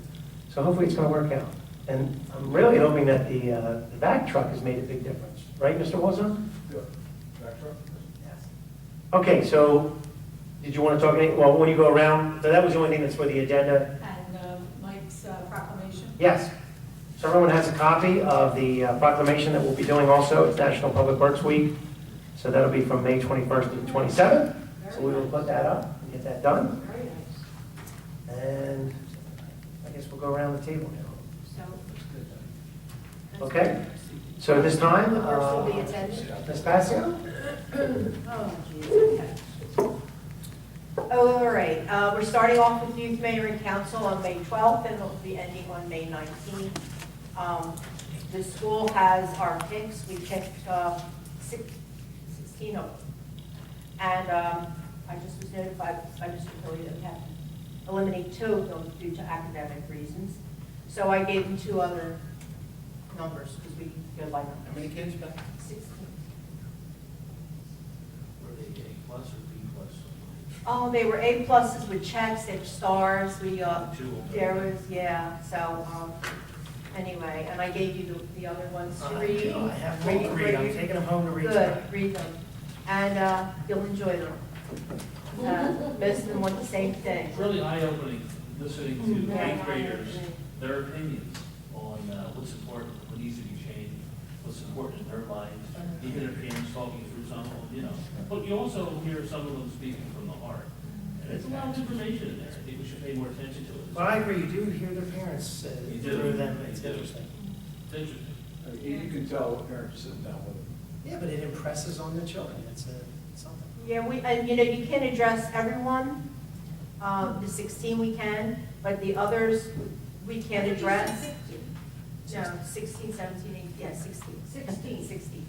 So hopefully it's going to work out. And I'm really hoping that the back truck has made a big difference. Right, Mr. Wazon? Yeah. Back truck? Okay, so did you want to talk any, well, when you go around, so that was the only thing that's for the agenda? And Mike's proclamation? Yes. So everyone has a copy of the proclamation that we'll be doing also. It's National Public Works Week. So that'll be from May 21st to the 27th. So we will put that up and get that done. Very nice. And I guess we'll go around the table now. So. Okay? So this time, The first will be attended. Ms. Passio? Oh, geez, okay. All right, we're starting off with Youth Mayor and Council on May 12th, and it'll be ending on May 19th. The school has our picks. We picked 16 of them. And I just was notified by Mr. Tilly that we have to eliminate 2 of them due to academic reasons. So I gave them 2 other numbers, because we can go by numbers. How many kids back? 16. Were they A plus or B plus? Oh, they were A pluses with checks, they were stars, Two of them. there was, yeah, so, anyway, and I gave you the other ones to read. I have to read. I'm taking them home to read. Good, read them, and, you'll enjoy them. Most of them want the same thing. It's really eye-opening, listening to Yeah. 8th graders, their opinions on what's important, what needs to be changed, what's important in their lives, even if you know, but you also hear some of them speaking from the heart. And it's a lot of information in there, I think we should pay more attention to it. Well, I agree, you do hear their parents You do. through them, it's You do. interesting. It's interesting. You can tell what parents are sitting down with them. Yeah, but it impresses on the children, it's something. Yeah, and you know, you can't address everyone. The 16 we can, but the others, we can't address. No, 16, 17, 18, yeah, 16. 16.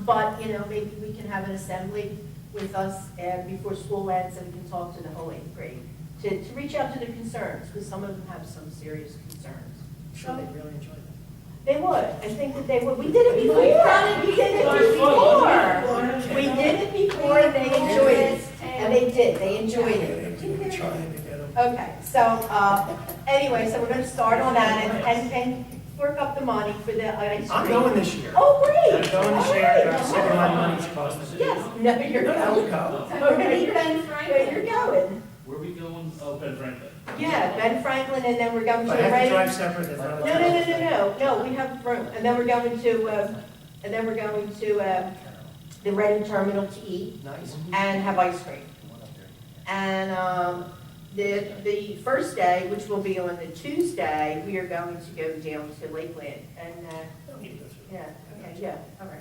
But, you know, maybe we can have an assembly with us before school ends and we can talk to the whole 8th grade to reach out to the concerns, because some of them have some serious concerns. I'm sure they really enjoy that. They would, I think that they would. We did it before. We did it before. We did it before and they enjoyed it. And they did, they enjoyed it. We're trying to get them. Okay, so, anyway, so we're gonna start on that and work up the money for the ice cream. I'm going this year. Oh, great! I'm going this All year, right, I'm all saving my right. money's costing. Yes, no, you're No, going. go. Okay, Ben, you're going. Where are we going? Oh, Ben Franklin. Yeah, Ben Franklin, and then we're going to But I have to Reading. drive separate, that's not. No, we have room, and then we're going to, the Reading terminal to eat Nice. and have ice cream. And, the first day, which will be on the Tuesday, we are going to go down to Lakeland, and, Don't need to go through. yeah, okay, yeah, all right.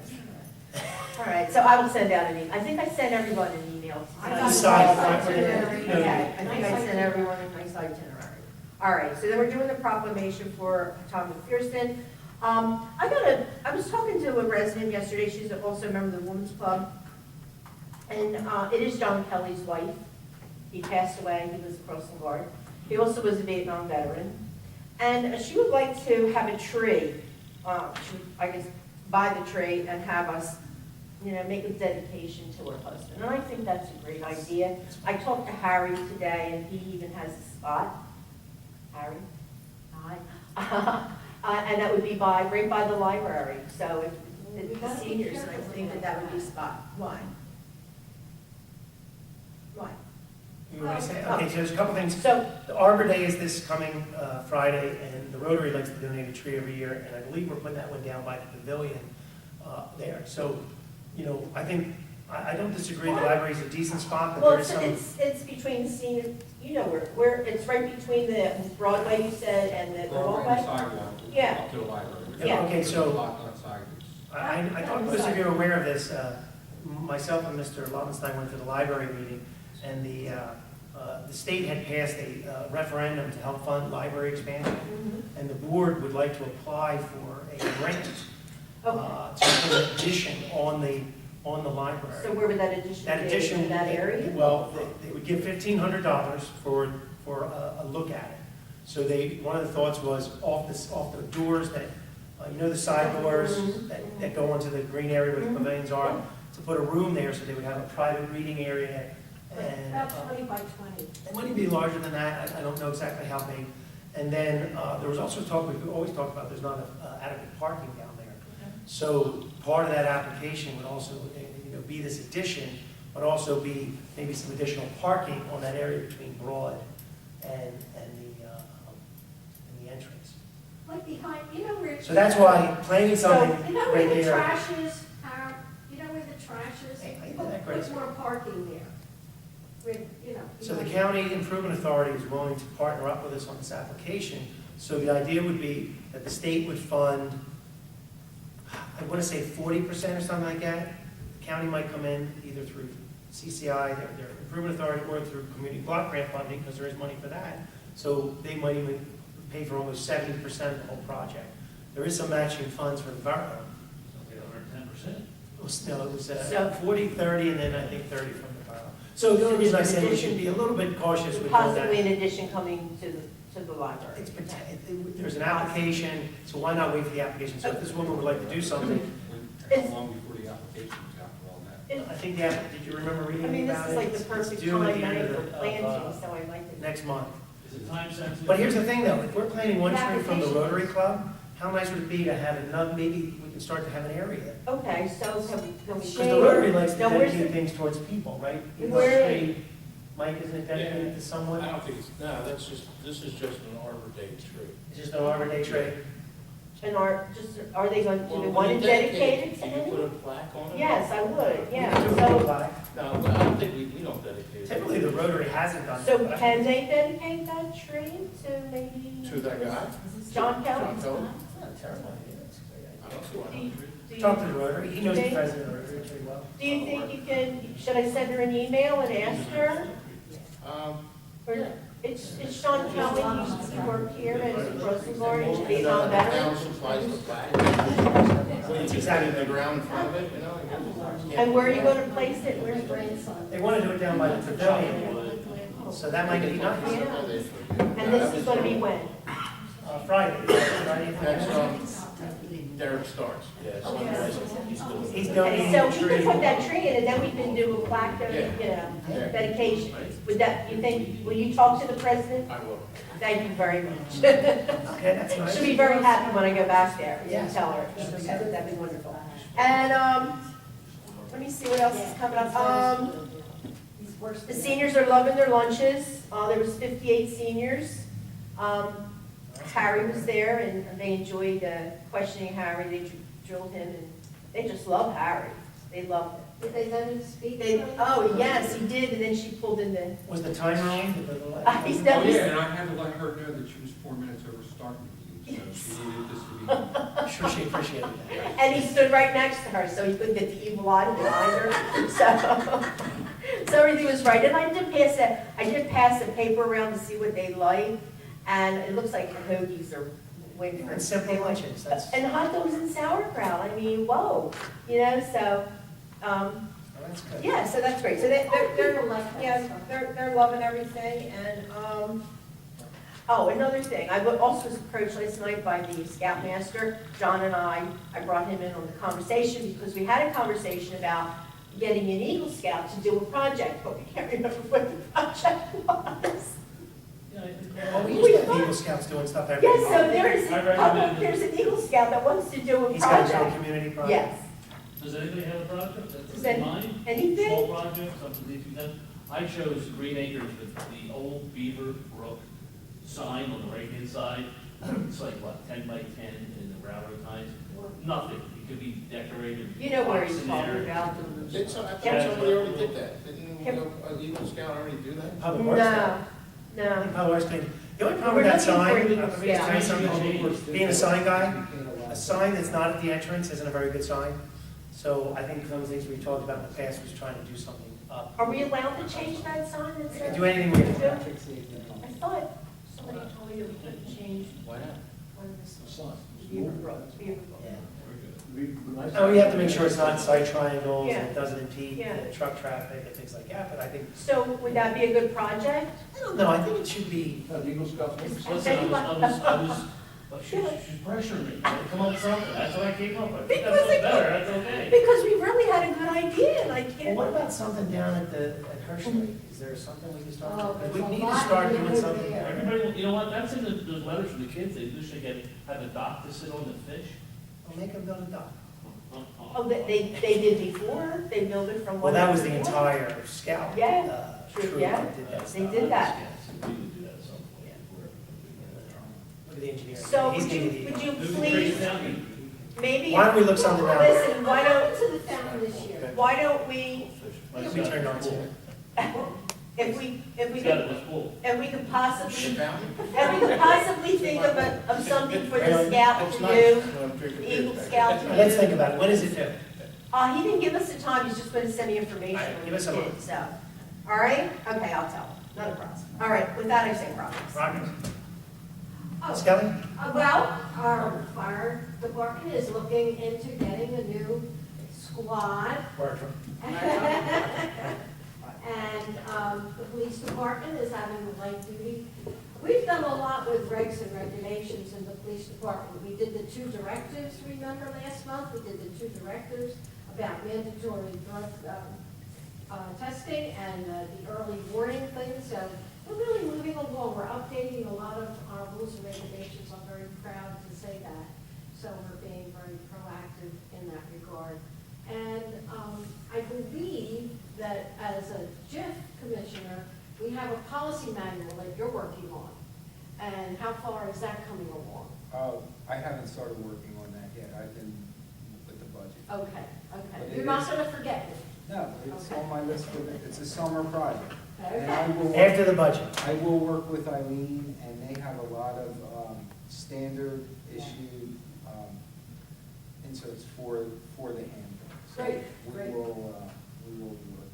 All right, so I will send out an email. I think I sent everyone an email. Decide. Okay, I think I sent everyone a nice itinerary. All right, so then we're doing the proclamation for Tom McPherson. I was talking to a resident yesterday, she's also a member of the Women's Club. And it is John Kelly's wife. He passed away, he was a crossing guard. He also was a Vietnam veteran. And she would like to have a tree, I guess, buy the tree and have us, you know, make a dedication to her husband. And I think that's a great idea. I talked to Harry today, and he even has a spot. Harry? Hi. And that would be right by the library. So if the seniors, I think that would be a spot. Why? Why? You want to say, okay, so there's a couple things. So, The Arbor Day is this coming Friday, and the Rotary likes to donate a tree every year, and I believe we're putting that one down by the pavilion there. So, you know, I think, I don't disagree, the library's a decent spot, but well, there is some. it's between the senior, you know, where, it's right between the Broadway, you said, and the walkway? Sidewalk. Yeah. Up to the library. Yeah. Okay, so Block on side. I thought most of you are aware of this. Myself and Mr. Lovenstein went to the library meeting, and the state had passed a referendum to help fund library expansion, Mhm. and the board would like to apply for a grant Okay. to put an addition on the library. So where would that addition That be? addition, In that area? well, they would give $1,500 for a look at it. So one of the thoughts was off the doors that, you know, the side doors that go onto the green area where the pavilions are, to put a room there so they would have a private reading area. And About 20 by 20. it might be larger than that, I don't know exactly how big. And then there was also talk, we always talk about there's not adequate parking down there. So part of that application would also, you know, be this addition, but also be maybe some additional parking on that area between Broad and the entrance. Like behind, you know where. So that's why planning something You know where right the there. trash is, Howard? You know where the trash is? I know that, Grace. Put more parking there. Where, you know. So the county improvement authority is willing to partner up with us on this application. So the idea would be that the state would fund, I want to say 40% or something like that. The county might come in either through CCI, their improvement authority, or through community block grant funding, because there is money for that. So they might even pay for almost 70% of the whole project. There is some matching funds for the borough. Okay, over 10%. No, it was So- 40, 30, and then I think 30 from the borough. So the only reason I say we should be a little bit cautious with doing that. Possibly in addition coming to the library. There's an application, so why not wait for the application? So if this woman would like to do something, How long before the application is out for all that? I think, did you remember I reading mean, this about is it? like the It's perfect due at time the end for of planting, so I like to. next month. Is it time sensitive? But here's the thing though, if we're planting one The tree from the application. Rotary Club, how nice would it be to have another, maybe we can start to have an area? Okay, so can we Because the Rotary likes to Now, where's dedicate the- things towards people, right? Where- Mike, isn't it dedicated to I someone? don't think it's, no, this is just an Arbor Day tree. It's just an Arbor Day tree. And are they going to Well, do when one you and dedicate dedicate it to Can you put him? a plaque on it? Yes, I would, We yeah. can do a So, plaque. No, well, I don't think we don't dedicate it. Typically, the Rotary hasn't done that. so but I can think- they dedicate that tree to maybe? To that guy? John Kelly? John Kelly? It's not a terrible idea. It's a great idea. I don't see why Do you- not. do you- Talk to the Rotary, he knows the Okay. president of the Rotary pretty well. Do you think you can, should I send her an email and ask her? Or, it's Sean Kelly, he worked here as a grocery guard, should be a The town veteran. supplies the plaque. Well, you just have it in the ground in front of it, you know? And where are you gonna place it? Where's Grandson. They want to do it down by the pavilion, so that might be nice. And this is gonna be when? Friday. Next, Derek starts, yes. He's Okay, donating so the we tree. can put that tree in and then we can do a plaque, you know, Yeah. dedication. Would that, you think, will you talk to the president? I will. Thank you very much. Okay, that's nice. She'll be very happy when I go back there, and Yes. tell her. That'd be wonderful. And, let me see what else is coming up. The seniors are loving their lunches. There was 58 seniors. Harry was there, and they enjoyed questioning Harry. They drilled him, and they just love Harry. They loved it. Did they let him speak? Oh, yes, he did, and then she pulled in the, Was the time wrong? he's Oh, never, yeah, and I had to let her know that she was 4 minutes over starting the meeting, so she needed this to be. I'm sure she appreciated that. and he stood right next to her, so he couldn't get the evil eye behind her. So everything was right. And I did pass the paper around to see what they like, and it looks like the hoagies are winning. And simple lunches, that's, And hot dogs and sauerkraut, I mean, whoa, you know, so, that's good. yeah, so that's great. So they're loving everything, and, oh, another thing, I also was approached last night by the Scoutmaster, John and I brought him in on the conversation, because we had a conversation about getting an Eagle Scout to do a project, but we can't remember what the project was. Well, we used to have Eagle Scouts doing stuff every Yes, so year. there's an Eagle Scout that wants to do a He's got a little project. community project. Yes. Does anybody have a project that's Does in any- mind? anything? Small project, something that you've done? I chose Green Acres with the old Beaver Brook sign on the right-hand side. It's like, what, 10 by 10 in the railroad ties? Nothing. It could be decorated. You know where he's box in talking there. about. I thought somebody already did that. Didn't Eagle Scout already do that? Public Works. No, did. no. Public Works did. The only problem We're with that looking for an sign, Eagle let me just tell you Scout. something, being a sign guy, a sign that's not at the entrance isn't a very good sign. So I think some of the things we talked about in the past was trying to do something up. Are we allowed to change that sign? We can do anything we want. I thought somebody told me that we couldn't change Why not? one of the Beaver Brook, Beaver Brook. Oh, we have to make sure it's not side triangles, and Yeah. it doesn't impede Yeah. the truck traffic and things like that, but I think, So would that be a good project? I don't know, I think it should be, Eagle Scouts. Listen, she's pressuring me, come up with something, that's what I came up with. If Because that's something it- better, that's okay. Because we really had a good idea, and I well, can't. what about something down at Hirsch Street? Is there something we can start, Oh, because there's we a need to lot start to doing do something there. there. Everybody, you know what, that's in those letters from the kids, they just should have a dock to sit on the fish. Well, make them build a dock. Oh, they did before, they built it from Well, one. that was the before. entire scout. Yeah, troop true, yeah. that did that They stuff. did that. Yes, we would do that at some point. Look at the engineer. So He's would you, gonna would be- you Maybe please, Tracy County. maybe. Why don't we look something out? Listen, why Go don't, to the fountain this year. why don't we, It'll be turned on soon. if we It's got it, could, it's full. if we could The possibly, fountain? if we could possibly think of something for the scout It's to nice. do, I'm drinking the beer Eagle back. Scout to do. Let's think about it. When is it due? He didn't give us the time, he's just gonna send me information All right, when give it's us a in, month. so. All right, okay, I'll tell him, not a problem. All right, with that, I say promise. Rockets. Oh, Ms. Kelly? Well, our fire department is looking into getting a new squad. Word from. And the police department is having a light duty. We've done a lot with regs and regulations in the police department. We did the 2 directives, remember last month? We did the 2 directives about mandatory drug testing and the early warning thing. So we're really moving along. We're updating a lot of our rules and regulations. I'm very proud to say that. So we're being very proactive in that regard. And I believe that as a JIF commissioner, we have a policy manual that you're working on. And how far is that coming along? I haven't started working on that yet. I've been with the budget. Okay, But okay. it You're not is- gonna forget me. No, it's Okay. on my list for, it's a summer project. And I Okay. will work- After the budget. I will work with Eileen, and they have a lot of standard issue inserts for the handbook. So Great, great. We will be working on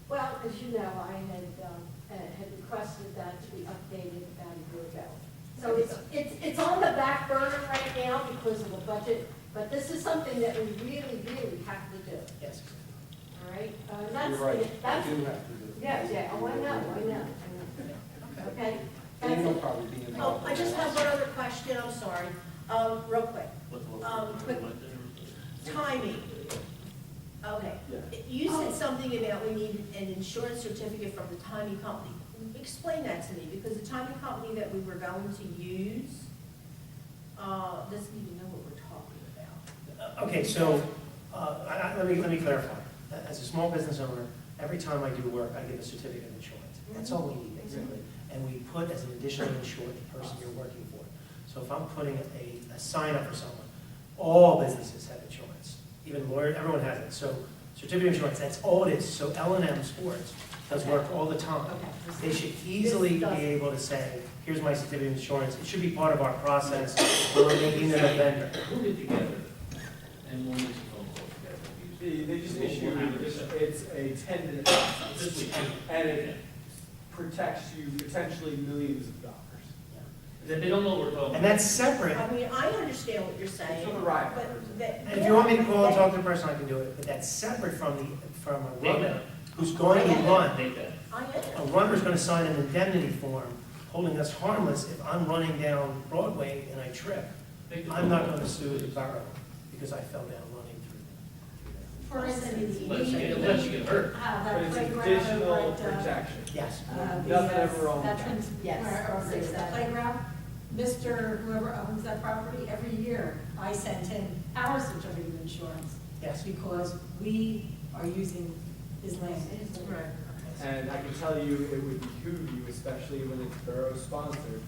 Well, as you know, I had requested that to be updated about a year ago. So it's on the back burner right now because of the budget, but this is something that we really, really have to do, Yes. all right? that. That's, You're right, I that's, do have to do it. yeah, oh, I know. Okay? That's Dan will it. probably be Oh, involved. I just have one other question, I'm sorry, real quick. Quick timing. Okay. You said something about we need an insurance certificate from the timing company. Explain that to me, because the timing company that we were going to use, doesn't even know what we're talking about. Okay, so, let me clarify. As a small business owner, every time I do work, I give a certificate of insurance. That's all we need, basically. And we put as an additional insured the person you're working for. So if I'm putting a sign up for someone, all businesses have insurance, even lawyers, everyone has it. So certificate of insurance, that's all it is. So L&M Sports does work all the time. Okay. They should easily be doesn't. able to say, here's my certificate of insurance. It should be part of our process when we're making them a vendor. We'll get together and we'll make some phone calls together. They just issue, it's a 10-minute This process, week. and it protects you potentially millions of dollars. They don't know what we're talking about. And that's separate. I mean, I understand what you're saying. It's for the right but person. that- And if you want me to call and talk to the person, I can do it, but that's separate from a runner who's going to run. Take that. I A am. runner's gonna sign an indemnity form holding us harmless if I'm running down Broadway and I trip. I'm not gonna sue the borough because I fell down running through For instance, Unless you get hurt. have But that it's playground additional over at, protection. there. Yes. Nothing ever wrong with that. Veterans, Yes. or is that playground? Mr. whoever owns that property, every year I send him our certificate of insurance. Yes. Because we are using his land. Right. And I can tell you, it would behoove you, especially when it's borough-sponsored,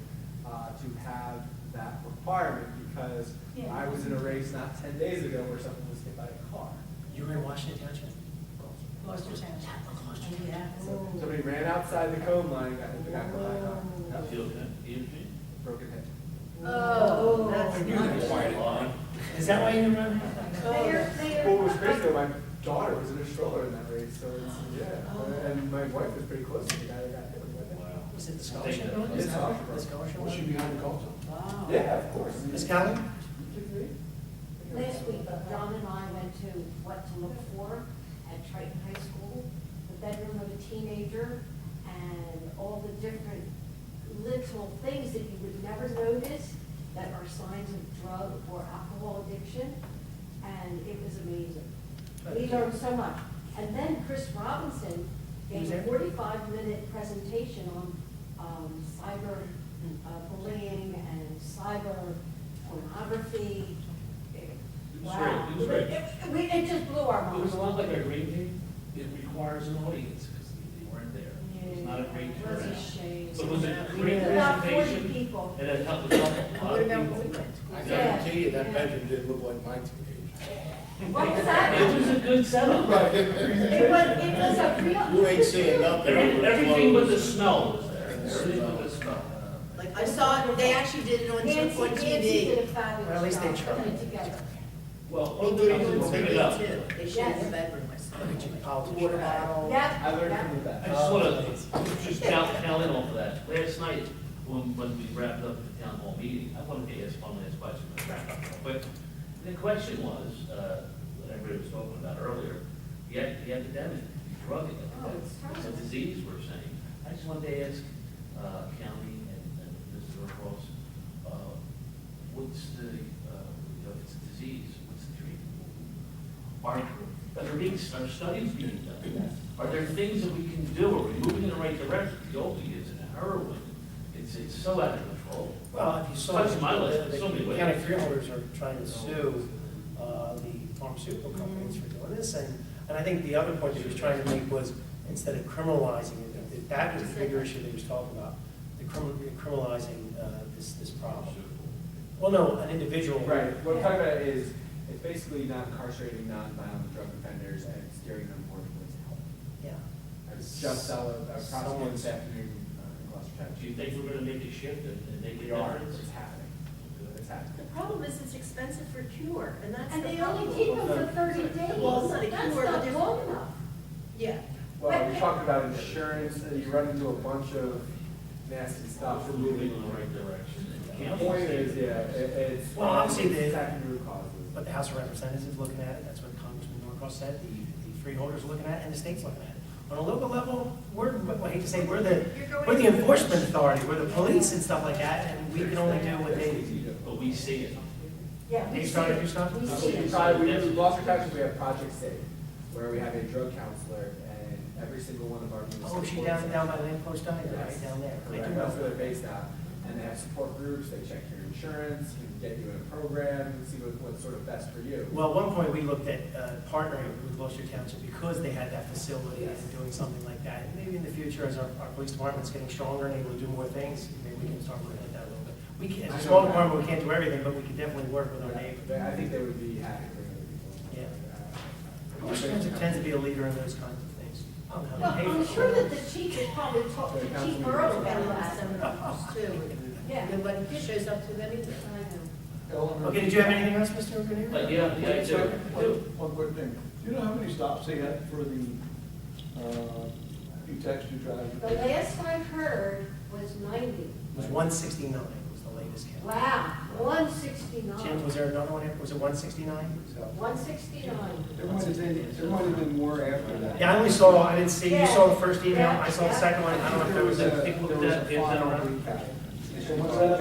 to have that requirement, because Yeah. I was in a race not 10 days ago where someone was hit by a car. You were in Washington Township? Gloucester Township. Yeah. Somebody ran outside the cone line, got hit by a car. Yep. Feel good? EMG? Broken head. Oh, that's Quiet. Is that why you run? Well, it was crazy though, my daughter was in a stroller in that race, so it's, Oh. and my wife was pretty close to the guy that got hit with it. Wow. Was it the Take scholarship? that. Is It's that scholarship. the scholarship? Was she behind the call? Wow. Yeah, of course. Miss Callen? Last week, John and I went to What to Look For at Triton High School, the bedroom of a teenager, and all the different little things that you would never notice that are signs of drug or alcohol addiction, and it was amazing. We learned so much. And then Chris Robinson Who's gave a there? 45-minute presentation on cyber bullying and cyber pornography. It was Wow. great. It was great. It just blew our It was minds. a lot like our green team. It requires an audience because they weren't there. It's not a great It was a turnout. shame. But it was a great About 40 presentation. people. And it helped a lot What of about people. we went? I Yeah. guarantee you, that bedroom didn't look like my teenage. What was that? It was a good setup. It was a real. You ain't seeing nothing. Everything but the smell was there. Everything but the smell. Like, I saw, it. They actually did it on Nancy did TV. a fabulous Well, at least they job tried. putting it together. Well, They we'll did it we'll on pick TV it up. too. They showed Yes. the bedroom, I saw. Politician. Water bottle. Yep. I learned yep. from the I best. just want to just count in off of that. Last night, when we wrapped up the town hall meeting, I wanted to ask one last question, let's wrap up real quick. The question was, what everybody was talking about earlier, the epidemic, the drug Oh, epidemic, it's it's a terrible. disease we're saying. I just wanted to ask, county and Mr. Ross, what's the, if it's a disease, what's the treatment? Are there studies being done? Are there things that we can do? Are we moving in the right direction? The opiates and the heroin, it's so out of control. Well, if you saw, Touch my list, so many the ways. county freeholders are trying to sue the pharmaceutical companies for doing this, and I think the other point that he was trying to make was, instead of criminalizing it, that was the bigger issue that he was talking about, the criminalizing this problem. Well, no, an individual. Right, what I'm talking about is, it's basically not incarcerating non-violent drug offenders and steering them more towards help. Yeah. I was just prosecuting this afternoon in Gloucester Do County. you think we're gonna make a shift and make We it are, different? it's happening. It's happening. The problem is it's expensive for cure, and that's And the they only problem. keep them for 30 days. Well, it's not a That's cure, but not there's- long enough. Yeah. Well, we talked about insurance, and you run into a bunch of nasty stuff. We're moving in the right direction. The point is, yeah, it's. Well, obviously, it's attacking root causes. But the House of Representatives is looking at it, that's what Congressman Norcross said, the freeholders are looking at it, and the state's looking at it. On a local level, I hate to say, we're the enforcement authority, we're the police and stuff like that, and we can only do what they. But we see it. Yeah. Dave's trying to do stuff? We see it. We do, Gloucester County, we have Project Save, where we have a drug counselor, and every single one of our municipal. Oh, she courts- down by the Lamppost Diner, right Yes. down there. I Correct, do that's know. where they're based out, and they have support groups, they check your insurance, can get you in a program, and see what's sort of best for you. Well, at one point, we looked at partnering with Gloucester Township because they had that facility and doing something like that. And maybe in the future, as our police department's getting stronger and able to do more things, maybe we can start looking at that a little bit. We can, as a small department, we can't do everything, but we can definitely work with our neighbors. I think they would be happy to bring other people. Yeah. Gloucester Township tends to be a leader in those kinds of things. I don't know Well, how they pay I'm for sure it. that the chief has probably talked to Chief Borough about that. Seminars too. Yeah. Nobody shows up to them either. Okay, did you have anything else, Mr. Grenier? Yeah, I do. One quick thing, do you know how many stops they had for the, you text, you drive? The last I heard was 90. It was 169 was the latest count. Wow, Jim, 169. was there another one? Was it 169? 169. There might have been more after that. Yeah, I didn't see, you saw the first email, I saw the second one, I don't know if there was a, people There looked was at a it, final around. recap. So what's that?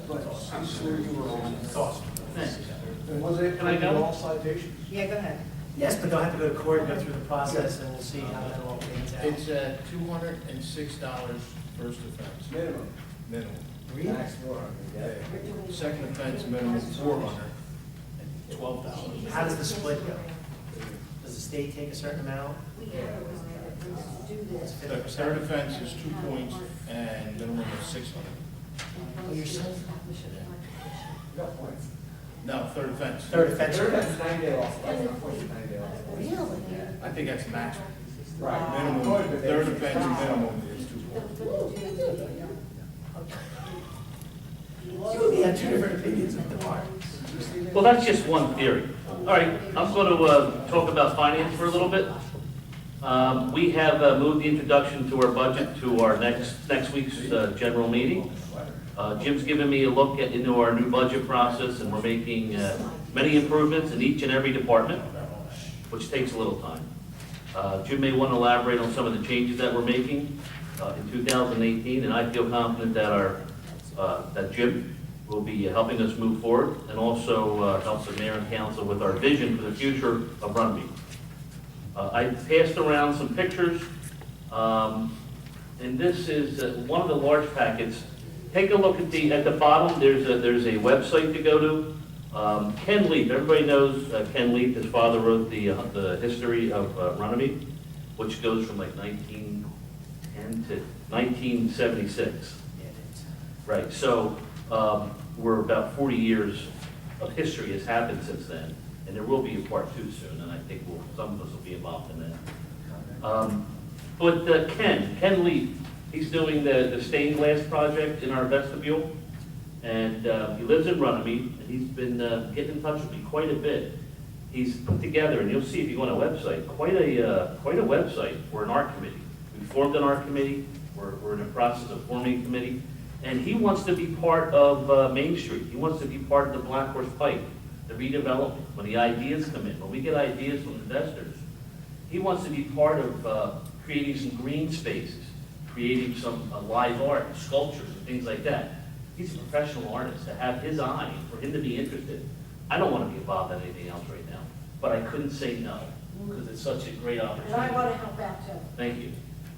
But I'm sure you were on. Cost. And was it, Can I go? all citations? Yeah, go ahead. Yes, but they'll have to go to court and go through the process, and we'll see how that all pans out. It's $206 first offense, Minimum. minimum. Max 400, yeah. Second offense, minimum 400, and $12. How does the split go? Does the state take a certain amount? We have to do this. Third offense is 2 points and minimum of 600. Oh, you're saying? You got points. No, third offense. Third offense. Third offense is 90 day loss, that's not points, 90 day loss. Really? I think that's maximum. Right. Minimum, third offense minimum is 2 points. You may have two different opinions of the part. Well, that's just one theory. All right, I'm going to talk about finance for a little bit. We have moved the introduction to our budget to our next week's general meeting. Jim's given me a look into our new budget process, and we're making many improvements in each and every department, which takes a little time. Jim may want to elaborate on some of the changes that we're making in 2018, and I feel confident that that Jim will be helping us move forward, and also helps the mayor and council with our vision for the future of Runnemede. I passed around some pictures, and this is one of the large packets. Take a look at the bottom. There's a website to go to. Ken Leaf, everybody knows Ken Leaf. His father wrote the history of Runnemede, which goes from like 1910 to 1976. Right, so we're about 40 years of history has happened since then, and there will be a part 2 soon, and I think some of us will be involved in that. But Ken Leaf, he's doing the stained glass project in our vestibule, and he lives in Runnemede, and he's been getting in touch with me quite a bit. He's put together, and you'll see if you go on our website, quite a website for an art committee. We formed an art committee. We're in the process of forming a committee. And he wants to be part of Main Street. He wants to be part of the Black Horse Pike, the redevelopment, when the ideas come in, when we get ideas from investors. He wants to be part of creating some green spaces, creating some live art, sculptures, and things like that. He's a professional artist. To have his eye, for him to be interested, I don't want to be involved in anything else right now, but I couldn't say no, because it's such a great opportunity. And I want to help out too. Thank you.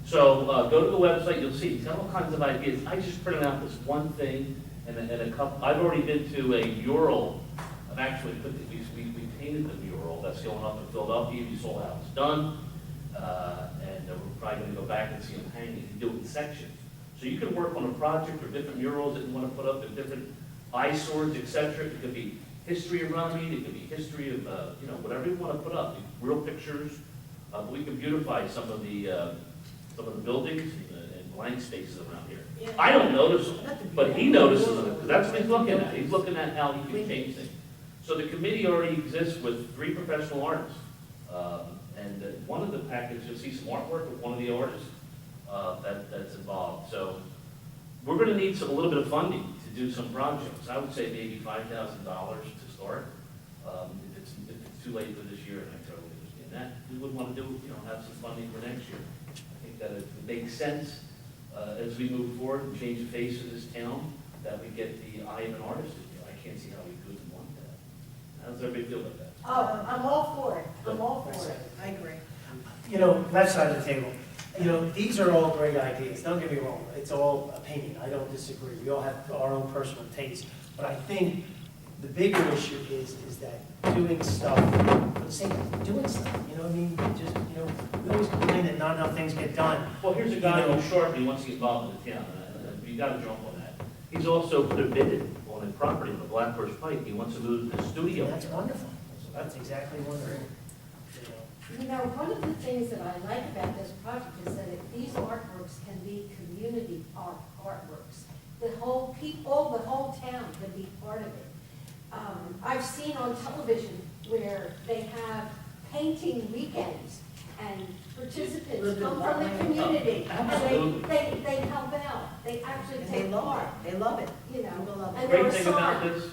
So go to the website, you'll see, he's got all kinds of ideas. I just printed out this one thing and a couple. I've already been to a mural. I've actually we painted the mural that's going up in Philadelphia. You saw how it's done. And we're probably going to go back and see them hanging and do it in sections. So you can work on a project or different murals that you want to put up in different eyesores, et cetera. It could be history of Runnemede, it could be history of, you know, whatever you want to put up, real pictures. But we can beautify some of the buildings and blank spaces around here. I don't notice them, but he notices them, because that's what he's looking at. He's looking at how he can change things. So the committee already exists with 3 professional artists. And one of the packages, you'll see some artwork of one of the artists that's involved. So we're going to need a little bit of funding to do some projects. I would say maybe $5,000 to start. If it's too late for this year, and I totally understand that, we would want to do, you know, have some funding for next year. I think that it makes sense as we move forward and change the face of this town, that we get the eye of an artist in here. I can't see how we couldn't want that. How does everybody feel about that? Oh, I'm all for it, I'm all for it. I agree. You know, left side of the table, you know, these are all great ideas, don't get me wrong, it's all opinion, I don't disagree, we all have our own personal taste. But I think the bigger issue is that doing stuff, for the sake of doing stuff, you know what I mean? Just, you know, we always complain that not enough things get done. Well, here's a guy who's sharp, he wants to get involved in the town, and you gotta jump on that. He's also put a bid on a property on the Black Horse Pike, he wants to move the studio. That's wonderful, that's exactly wonderful. You know, one of the things that I like about this project is that these artworks can be community artworks. The whole people, the whole town can be part of it. I've seen on television where they have painting weekends and participants come from the community. And they help out, they actually take part, They love it. you know. People love it. And there Great are thing about signs. this,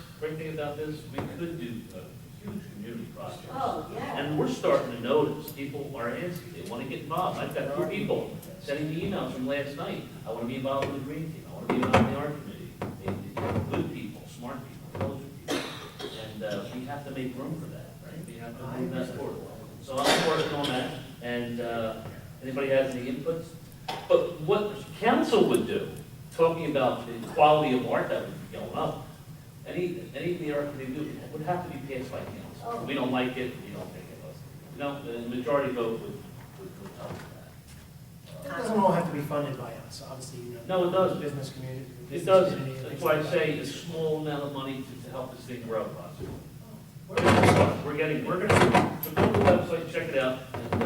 we could do huge community projects. Oh, yeah. And we're starting to notice, people are asking, they want to get involved. I've got 2 people sending me emails from last night. I want to be involved in the green team, I want to be involved in the art committee. Good people, smart people, intelligent people. And we have to make room for that, right? We have to move that forward. So I'm working on that, and anybody has any inputs? But what council would do, talking about the quality of art that would be going up, anything the art committee do would have to be passed by council. Oh. If we don't like it, we don't take it. You know, the majority vote would help with It that. doesn't all have to be funded by us, obviously, you know. No, it doesn't. Business community. It business does, community and that's things why I like say that. a small amount of money to help this thing grow, possibly. We're We're getting, We're gonna, so go to the website, check it out, and, I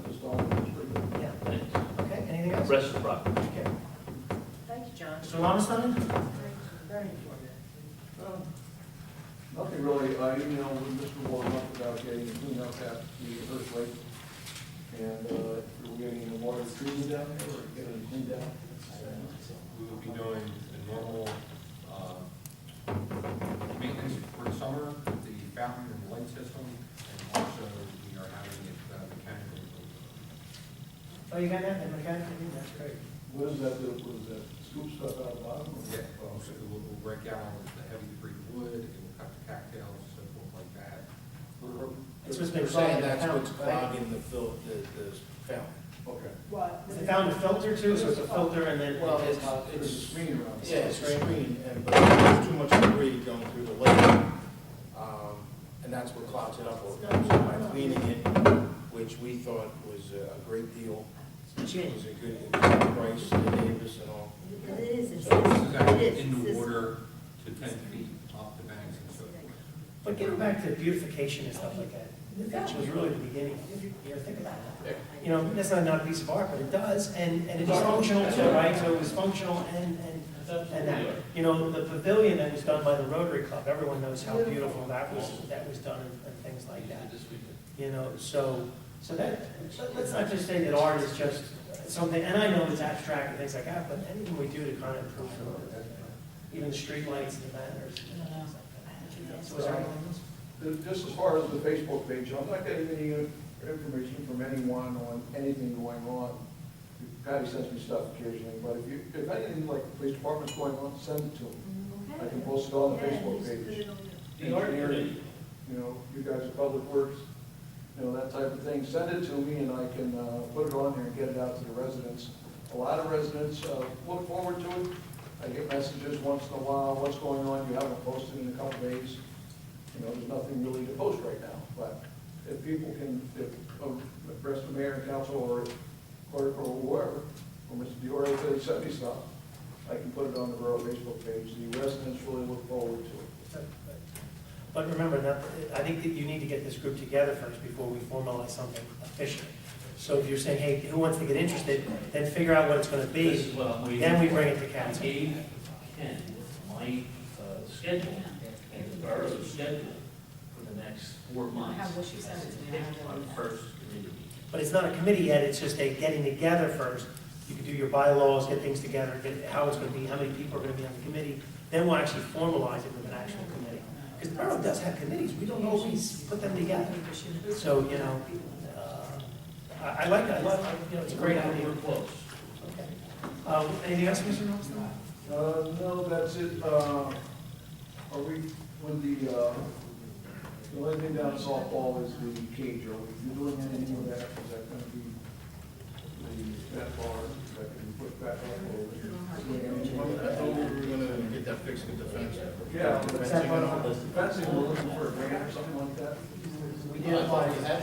just don't, it's pretty good. yeah, thanks. okay, anything else? Rest of the property. Okay. Thank you, John. Mr. Lomstein? Very informative. Nothing really, I emailed with Mr. Warren about getting the cleanup at the First Lake. And, are we getting the water treatment down there, or getting it cleaned out? We will be doing the normal maintenance for the summer, the fountain and light system, and also we are having it mechanically. Oh, you got that, the mechanic, that's great. What is that, scoop stuff out of the bottom? or- Yeah, so we'll break out the heavy debris wood, it will cut the cattails, so forth like that. It's what's been They're saying clogging the that's fountain, what's right? clogging the fountain. Okay. What? Is the fountain a filter too, so it's a filter and then? Well, There's it's, a screen around it. yeah, it's a screen, but there's too much debris going through the lake. And that's what clogs it up. So by cleaning it, which we thought was a great deal, it was a good price to Davis and all. It is, it's, So this is actually it is. in the It's- water to 10 feet off the banks and so forth. But getting back to beautification and stuff like that, that was really the beginning. You ever think about that? You know, that's not a piece of art, but it does, and it was functional too, right? So it was functional and that. You know, the pavilion that was done by the Rotary Club, everyone knows how beautiful that was done and things like that. This weekend. You know, so that, let's not just say that art is just something, and I know it's abstract and things like that, but anything we do to kind of improve the road, even the streetlights and the banners. and things like that. So is there anything else? Just as far as the Facebook page, I'm not getting any information from anyone on anything going on. Patty sends me stuff occasionally, but if anything like the police department's going on, send it to them. I can post it on the Facebook page. The art committee. You know, you guys at Public Works, you know, that type of thing, send it to me and I can put it on there and get it out to the residents. A lot of residents look forward to it. I get messages once in a while, what's going on, you haven't posted in a couple days. You know, there's nothing really to post right now, but if people can, if the rest of the mayor and council or clerk or whoever, or Mr. Dior, if they send me stuff, I can put it on the Borough Facebook page. The residents really look forward to it. But remember, that, I think that you need to get this group together first before we formalize something officially. So if you're saying, hey, who wants to get interested, then figure out what it's gonna This be, is what I'm waiting then we for. bring it to I council. gave Ken my schedule, and the borough's schedule for the next 4 months. have what she sent as to a me. tip on first committee meeting. But it's not a committee yet, it's just a getting together first. You can do your bylaws, get things together, get how it's gonna be, how many people are gonna be on the committee, then we'll actually formalize it with an actual committee. Because the borough does have committees, we don't always put them together. So, you know, I like that, you know, it's a great idea. We're close. Okay. Anything else, Mr. Robinson? No, that's it. Are we, when the only thing down softball is the cage, are we doing anything with that? Is that gonna be the that bar, is that gonna be put back up? I thought we were gonna get that fixed with the fence. Yeah, Fencing and all. fencing, we're looking for a grant or something like that? We did apply for that.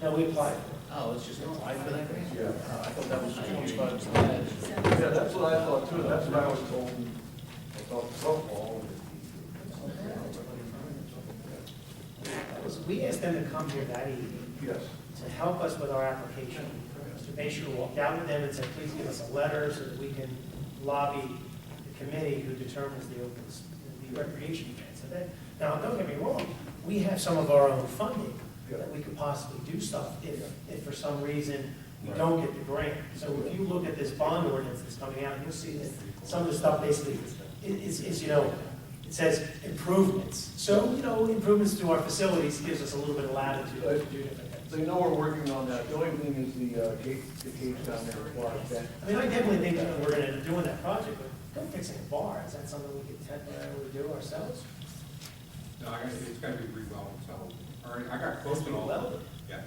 No, we applied. Oh, let's just apply for that grant? Yeah. I thought that was changed by the Yeah, that's what I thought too, that's what I was told about softball. We asked them to come here that evening Yes. to help us with our application. Mr. Basher walked out with them and said, please give us a letter so that we can lobby the committee who determines the recreation grant. So that, now, don't get me wrong, we have some of our own funding that we could possibly do stuff if for some reason we don't get the grant. So if you look at this bond ordinance that's coming out, you'll see that some of the stuff basically is, you know, it says improvements. So, you know, improvements to our facilities gives us a little bit of latitude to do different things. So you know we're working on that, the only thing is the cage down there requires that. I mean, I definitely think that we're gonna end up doing that project, but don't fixing a bar, is that something we could temporarily do ourselves? No, it's gotta be rewelded, so, all right, I got quotes and all. Rewelded? Yeah,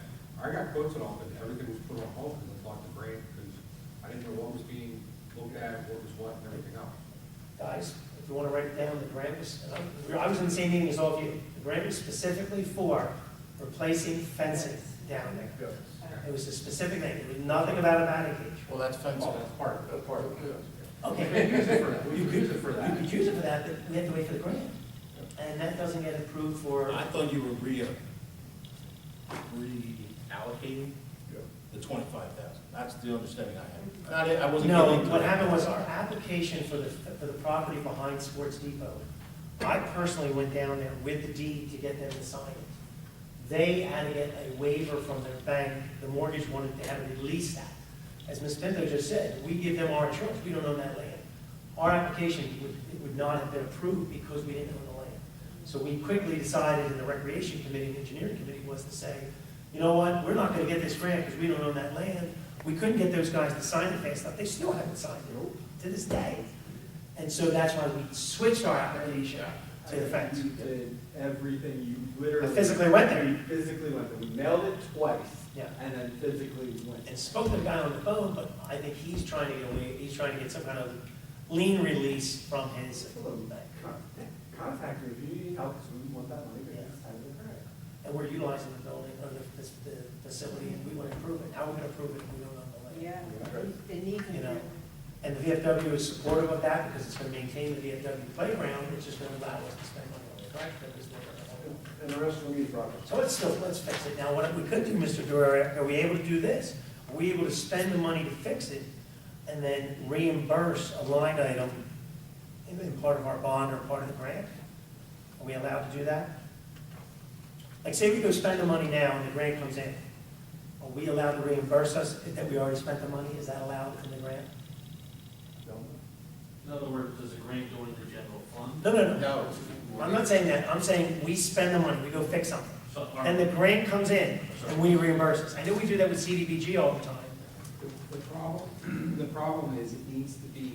I got quotes and all, but everything was put on hold because it's like the grant, because I didn't know what was being looked at, what was what, and everything else. Guys, if you wanna write it down, the grant was, I was in the same meeting as all of you. The grant was specifically for replacing fencing down there. Yeah. It was a specific thing, it was nothing about a batting cage. Well, that's fencing. Oh, that's part of it. Part of it. Okay. We could use it for that. We You could use it for that. You could use it for that, but we have to wait for the grant. And that doesn't get approved for, I thought you were reallocating Yeah. the 25,000. That's the understanding I had. I wasn't no, getting into what it. happened was our application for the property behind Sports Depot, I personally went down there with the deed to get them to sign it. They had to get a waiver from their bank, the mortgage wanted to have it release that. As Ms. Pinto just said, we give them our insurance, we don't own that land. Our application would not have been approved because we didn't own the land. So we quickly decided in the Recreation Committee and Engineering Committee was to say, you know what, we're not gonna get this grant because we don't own that land. We couldn't get those guys to sign it fast enough, they still haven't signed it to this day. And so that's why we switched our application to the fence. You did everything, you literally. I physically went there. You physically went there, we mailed it twice. Yeah. And then physically went. And spoke to the guy on the phone, but I think he's trying to get away, he's trying to get some kind of lien release from his bank. Contact me if you need help, because we want that money, because it's time to credit. And we're utilizing the building, or the facility, and we want to improve it. How are we going to improve it if we don't own the land? Yeah, it needs You know, to. and the VFW is supportive of that because it's going to maintain the VFW playground, which is going to allow us to spend money on it, correct? Because And the rest of the meat project. so let's fix it. Now, what we could do, Mr. Dwyer, are we able to do this? Are we able to spend the money to fix it and then reimburse a line item in part of our bond or part of the grant? Are we allowed to do that? Like, say we go spend the money now and the grant comes in. Are we allowed to reimburse us that we already spent the money? Is that allowed in the grant? In other words, does the grant go into the general fund? No. No. I'm not saying that. I'm saying we spend the money, we go fix something. So our- And the grant comes in and we reimburse us. I know we do that with CDBG all the time. The problem is it needs to be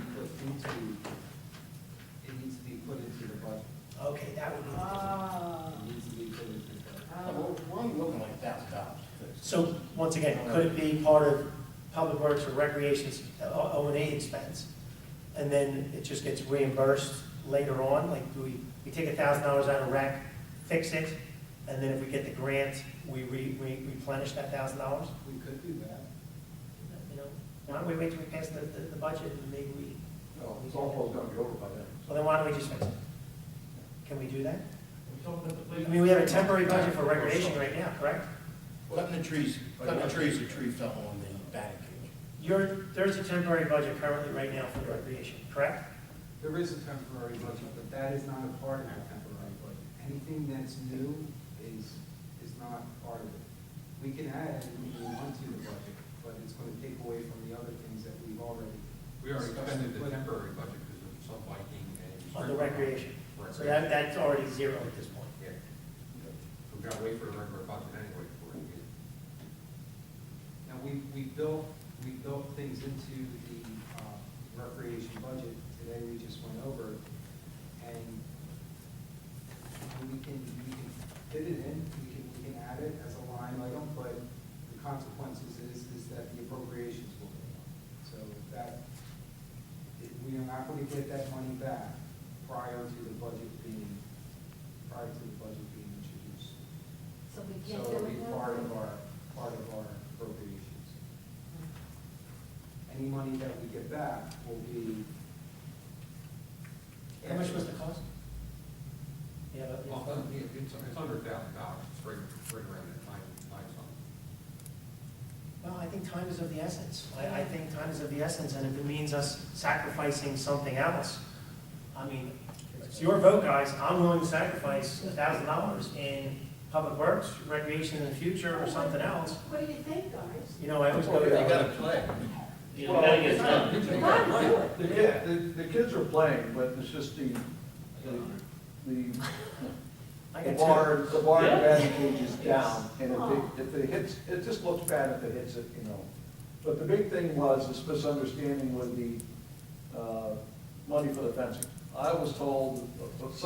put into the budget. Okay, that would be the difference. Ah. It needs to be put into the budget. We're only looking like $1,000. So, once again, could it be part of Public Works or Recreation's O&A expense? And then it just gets reimbursed later on? Like, do we take $1,000 out of rec, fix it, and then if we get the grant, we replenish that $1,000? We could do that. You know, why don't we wait till we pass the budget and maybe Well, softball's gonna be over by then. Well, then why don't we just fix it? Can we do that? I mean, we have a temporary budget for recreation right now, correct? Cutting the trees, a tree fell on the batting cage. There's a temporary budget currently right now for the recreation, correct? There is a temporary budget, but that is not a part of the temporary budget. Anything that's new is not part of it. We can add anything we want to the budget, but it's going to take away from the other things that we've already. We already discussed. expended the temporary budget because of some biking and. On the recreation. So Recreation. that's already zero at this point. Yeah. So we gotta wait for the regular budget anyway for it to get. Now, we built things into the recreation budget. Today, we just went over it. And we can fit it in, we can add it as a line item, but the consequences is that the appropriations will go up. So we are not going to get that money back prior to the budget being introduced. So we So can't do it'll be it now? part of our appropriations. Any money that we get back will be. How much was the cost? Yeah, Well, it's under $1,000, it's right around that nine something. well, I think time is of the essence. I think time is of the essence, and if it means us sacrificing something else, I mean, it's your vote, guys. I'm willing to sacrifice $1,000 in public works, recreation in the future, or something else. What do you think, guys? You know, I always go. Well, yeah. You gotta play. You know, we gotta get it done. You gotta do it. The kids are playing, but it's just the I the get bar, two. the bar Yeah. batting cage is down, and if it hits, it just looks bad if it hits it, you know. But the big thing was this misunderstanding with the, money for the fencing. I was told, as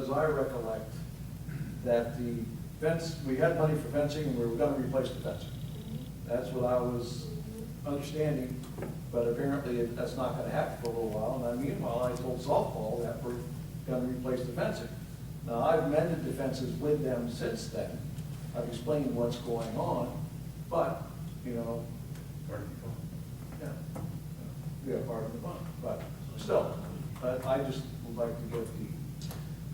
I recollect, that the fence, we had money for fencing, and we were gonna replace the fencing. That's what I was understanding, but apparently that's not gonna happen for a little while, and meanwhile, I told softball that we're gonna replace the fencing. Now, I've mended the fences with them since then. I've explained what's going on, but, you know, yeah, yeah, part of the fun, but still, but I just would like to get the.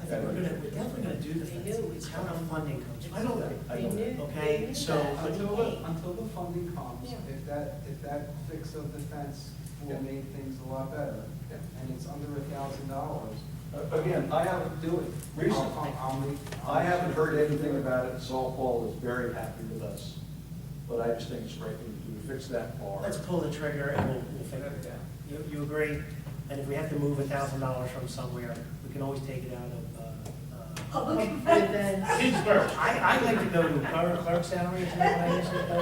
I think we're definitely gonna do the fence. It's how the funding comes. I know that, I know that. Okay, so, Until the funding comes, Yeah. if that fix of the fence Yeah. will make things a lot better, Yeah. and it's under $1,000. Again, I haven't, Do it. Recent- I'll I haven't heard anything about it. Softball is very happy with us, but I just think it's the right thing to do, to fix that bar. let's pull the trigger and we'll figure it out. You agree? And if we have to move $1,000 from somewhere, we can always take it out of, Public events. I like to go to borough clerk salary, isn't that what I usually go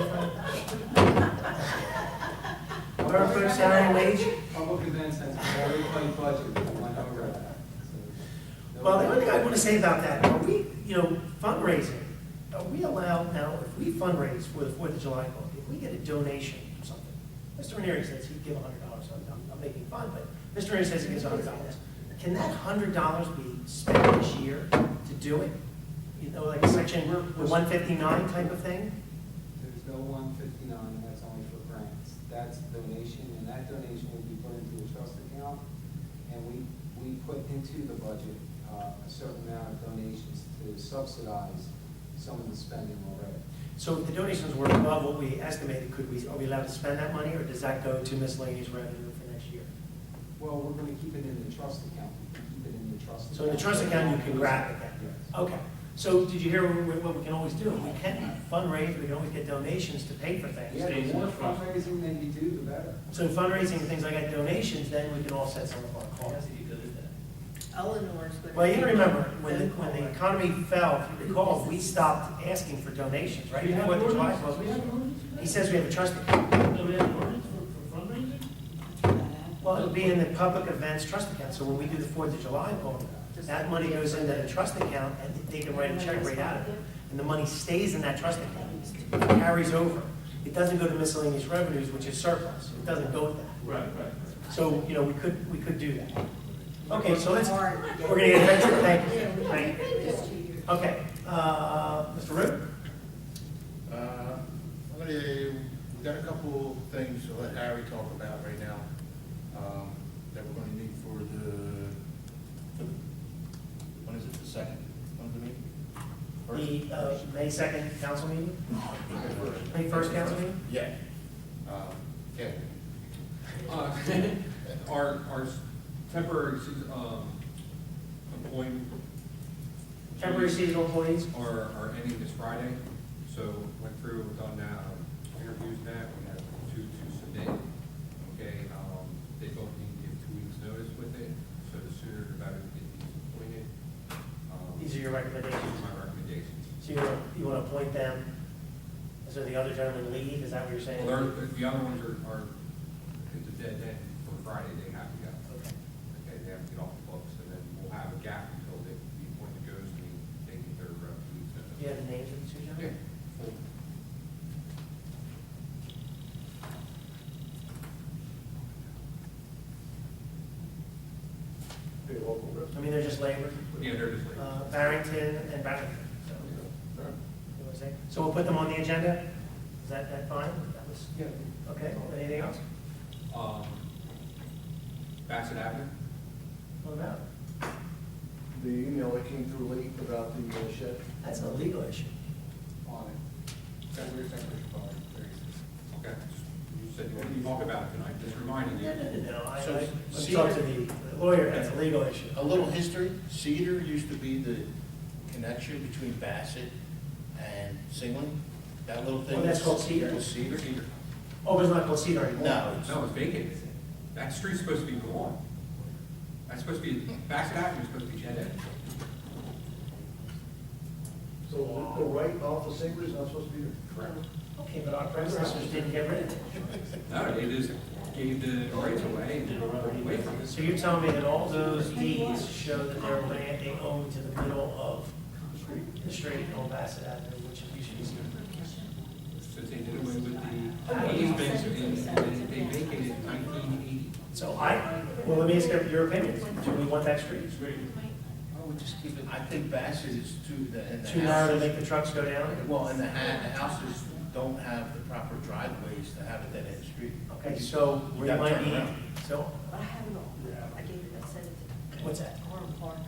from? Borough clerk salary wage? Public events has a very tight budget, we went over that. So, Well, the only thing I want to say about that, are we, fundraising, are we allowed now, if we fundraise for the 4th of July book, if we get a donation or something, Mr. Ranieri says he'd give $100, I'm making fun, but Mr. Ranieri says he gives $100. Can that $100 be spent this year to do it? You know, like a section 159 type of thing? There's no 159, and that's only for grants. That's donation, and that donation will be put into a trust account, and we put into the budget a certain amount of donations to subsidize some of the spending already. So if the donations were above what we estimated, are we allowed to spend that money, or does that go to miscellaneous revenue for next year? Well, we're going to keep it in the trust account. We can keep it in the trust account. So in the trust account, you can grab it then? Yes. Okay, so did you hear what we can always do? We can fundraise, we can always get donations to pay for things. Yeah, the more fundraising that you do, the better. So fundraising, things like that, donations, then we can offset some of our costs. How do you good at that? Eleanor's gonna. Well, you gotta remember, when the economy fell, if you recall, we stopped asking for donations, right? Before the July vote. He says we have a trust account. So we have an ordinance for fundraising? Well, it'll be in the public events trust account, so when we do the 4th of July vote, that money goes into the trust account, and they can write a check right out of it. And the money stays in that trust account, it carries over. It doesn't go to miscellaneous revenues, which is surplus, it doesn't go to that. Right. So, we could do that. Okay, so we're gonna get adventure, thank you. Okay, Mr. Root? We got a couple things to let Harry talk about right now, that May 2nd council meeting? May 1st council meeting? Yeah. Yeah. Our temporary, employment. Temporary seasonal employees? Are ending this Friday, so went through, done, interviews now, we have two to submit, okay? They both need to give 2 weeks' notice with it, so the sooner the better to get these appointed. These are your recommendations? These are my recommendations. So you want to appoint them, so the other gentlemen leave, is that what you're saying? Well, the other ones are, it's a dead end for Friday, they have to go. Okay. Okay, they have to get off the books, and then we'll have a gap until the appointment goes, and they get their 2 weeks' Do notice. you have the names of the two Yeah. gentlemen? Full. Be a local resident. I mean, they're just labor. Yeah, they're just like. Barrington and Barrington. So, you know what I'm saying? So we'll put them on the agenda? Is that fine? That was, Yeah. okay, anything else? Bassett Avenue? What about? The email that came through late about the shed That's a legal issue. On it. February 2nd, Okay, you said you wanted to talk about it tonight, just reminding you. No, I So, talked to the lawyer, that's a legal issue. A little history, Cedar used to be the connection between Bassett and Singling. That little thing. Oh, that's called Cedar? Was Cedar? Cedar. Oh, but it's not called Cedar anymore? No, No, it's vacated. That street's supposed to be gone. That's supposed to be, Bassett Avenue is supposed to be dead end. So the right off of Singer is not supposed to be there? Correct. Okay, but our predecessors didn't get rid of it. No, they just gave the rights away and away from it. So you're telling me that all those deeds show that they're land they own to the middle of the street on Bassett Avenue, which used to be Cedar? Since they did away with the easements and they vacated in 1980. So well, let me ask you your opinion. Do we want that street? I would just keep it, I think Bassett is and the Too narrow to houses- make the trucks go down? Well, and the houses don't have the proper driveways to have a dead end street. Okay, so You we gotta might turn need, around. so, But I have it all. I gave it, I sent it to what's that? Carl Parker.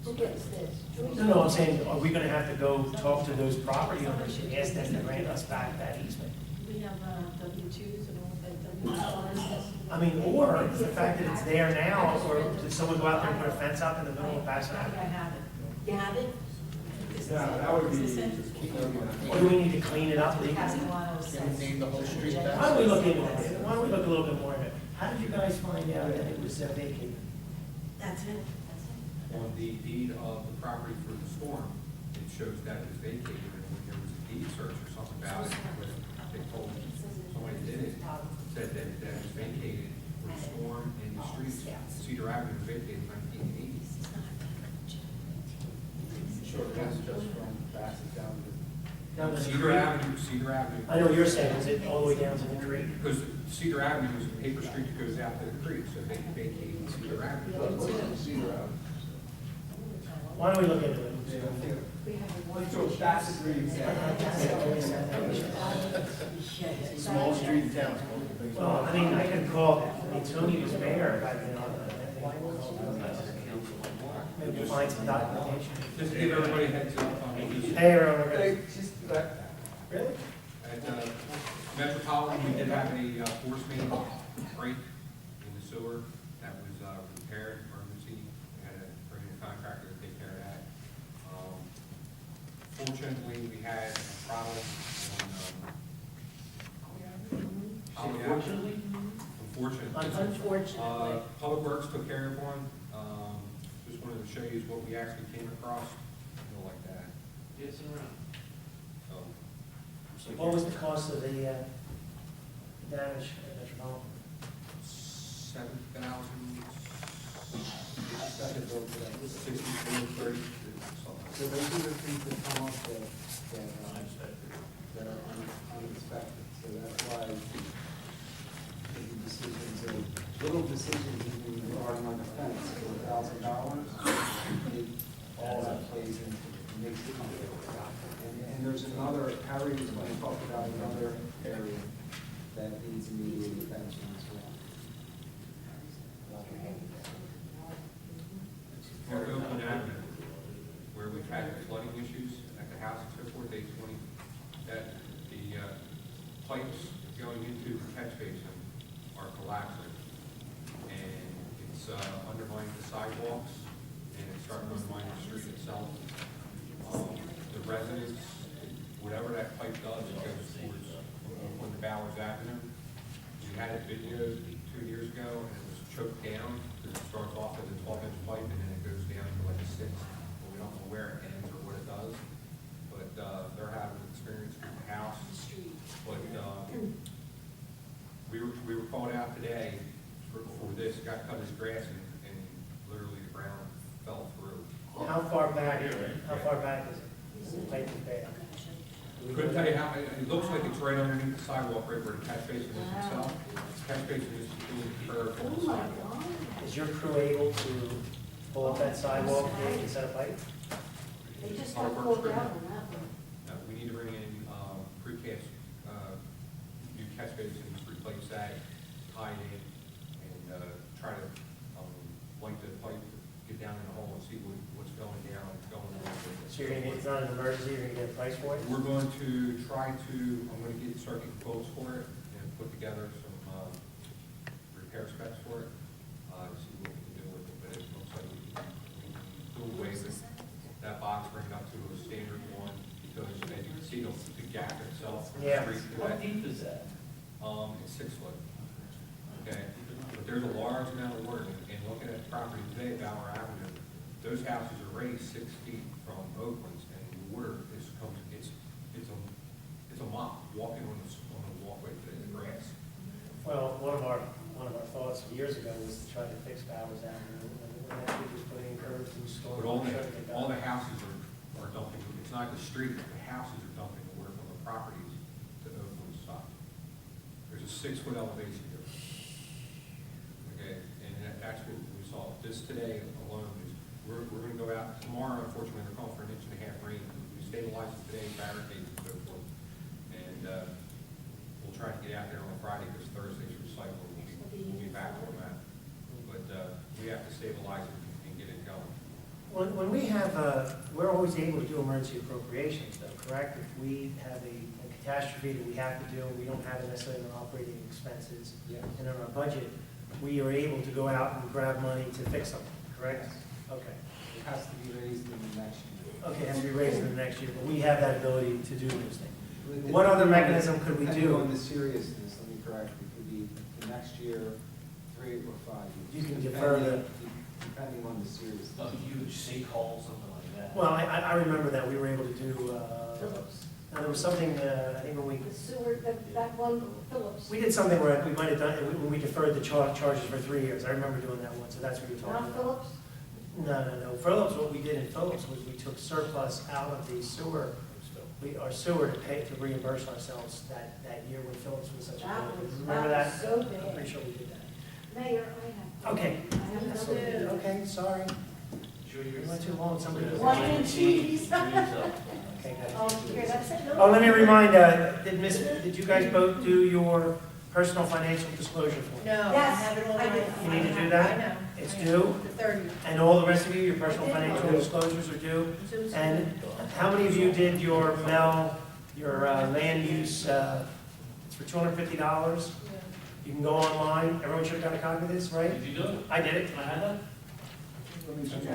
Who gets this? No, I'm saying, are we gonna have to go talk to those property owners and ask them to grant us back that easement? We have W-2s and all that, W-4s. I mean, or the fact that it's there now, or did someone go out there and put a fence up in the middle of Bassett I think I Avenue? have it. You have it? Yeah, that would be. Is this it? Or do we need to clean it up legally? Has one oh Can six. we name the whole street Why Bassett? don't we look into it? Why don't we look a little bit more into it? How did you guys find out that it was vacated? That's it. On the deed of the property for the storm, it shows that it was vacated, and when there was a deed search or something about it, when they told somebody did it, said that it was vacated for the storm and the streets. Cedar Avenue was vacated in 1980. Sure, that's just from Bassett down to. Down to the Cedar creek? Avenue. I know what you're saying, is it all the way down to the creek? Because Cedar Avenue is a paper street that goes out to the creek, so they vacated Cedar Avenue. Cedar Ave. Why don't we look into it? So Bassett Reeves. Small street in town. Well, I mean, I could call, I mean, Tony was mayor back then. Maybe we'll find some documentation. Just to give everybody a heads up on the issue. Hey, everyone, Hey, good. just, Really? At Metropolitan, we did have a force main break in the sewer that was repaired, emergency. We had to bring in a contractor to take care of that. Fortunately, we had a problem on, Unfortunately? Unfortunately. Unfortunately. Public Works took care of one. Just wanted to show you what we actually came across, like that. Yes, around. So, What was the cost of the damage at Metropolitan? 7,000, Second vote for that. 64, 30. So those are the things that come up that are unexpected, so that's why making decisions, little decisions even regarding on the fence for $1,000, all that plays into, makes it complicated. And there's another, Harry was going to talk about another area that needs immediate attention as well. Or Oakland Avenue, where we've had flooding issues. pipes going into the catch basin are collapsing. And it's undermining the sidewalks, and it's starting to undermine the street itself. The residents, whatever that pipe does, it goes towards on the Bowers Avenue. We had it videoed 2 years ago, and it was choked down, because it starts off as a 12-inch pipe, and then it goes down to like a 6. But we don't know where it ends or what it does. But they're having an experience with the house. But we were called out today for this, got cut his grass, and literally the ground fell through. How far back is it? How far back is it? The pipe is bad. Couldn't tell you how, it looks like it's right underneath the sidewalk, right where the catch basin is itself. The catch basin is between the curb and the sidewalk. Is your crew able to pull up that sidewalk and set a pipe? They just got pulled out on that one. We need to bring in precast, new catch basins, replace that, tie it in, and try to light the pipe, get down in the hole and see what's going down, going on. So you're gonna get, it's not an emergency, you're gonna get a price for it? We're going to try to, I'm going to start getting quotes for it and put together some repair specs for it, see what we can do with it, but it looks like we can do away with that box, bring it up to a standard one, because as you can see, the gap itself. from the Yeah. street to How that, deep is that? It's 6 foot. Okay, but there's a large amount of work, and looking at the property today, Bauer Avenue, those houses are raised 6 feet from Oakland's, and the water is it's a mop walking on the walkway to the grass. Well, one of our thoughts years ago was to try to fix Bowers Avenue, and we're actually just putting curbs and storm. But all the houses are dumping, it's not the street, the houses are dumping the water from the properties to Oakland's side. There's a 6-foot elevation here. Okay, and that's what we saw. This today alone is, we're gonna go out tomorrow, unfortunately, they're calling for 1.5 inches rain. We stabilized it today, barricades and so forth. And, we'll try to get out there on Friday, because Thursday's recycling, we'll be back on that. But, we have to stabilize it and get it going. When we have, we're always able to do emergency appropriations though, correct? If we have a catastrophe that we have to do, we don't have it necessarily in our operating expenses Yes. and in our budget, we are able to go out and grab money to fix something, correct? Okay. It has to be raised in the next year. Okay, it has to be raised in the next year, but we have that ability to do those things. What other mechanism could we Depending on do? the seriousness, let me correct, it could be the next year, 3 or 5 years. You can defer the- Depending on the seriousness. A huge sinkhole, something like that? Well, I remember that we were able to do, Phillips. there was something, I think when we, The sewer, that one, Phillips. we did something where we might have done, when we deferred the charges for 3 years. I remember doing that one, so that's what you're talking Not about. Phillips? No. Phillips, what we did in Phillips was we took surplus out of the sewer, our sewer to reimburse ourselves that year when Phillips was such a That big. was, Remember that that? was so I'm bad. pretty sure we did that. Mayor, I have. Okay. I have another. Okay, sorry. Sure We went too long, somebody. Wine and cheese. Okay, good. Oh, here, that's it. No. Oh, let me remind, did you guys both do your personal financial disclosure form? No, I Yes, have it all I right. did. You need to do that? I know. It's I know. due? The 30th. And all the rest of you, your personal financial disclosures are due? And how many of you did your land use, it's for $250? You can go online, everyone should have got a copy of this, right? Did you do it? I did it. Can I have that? Let me see. Does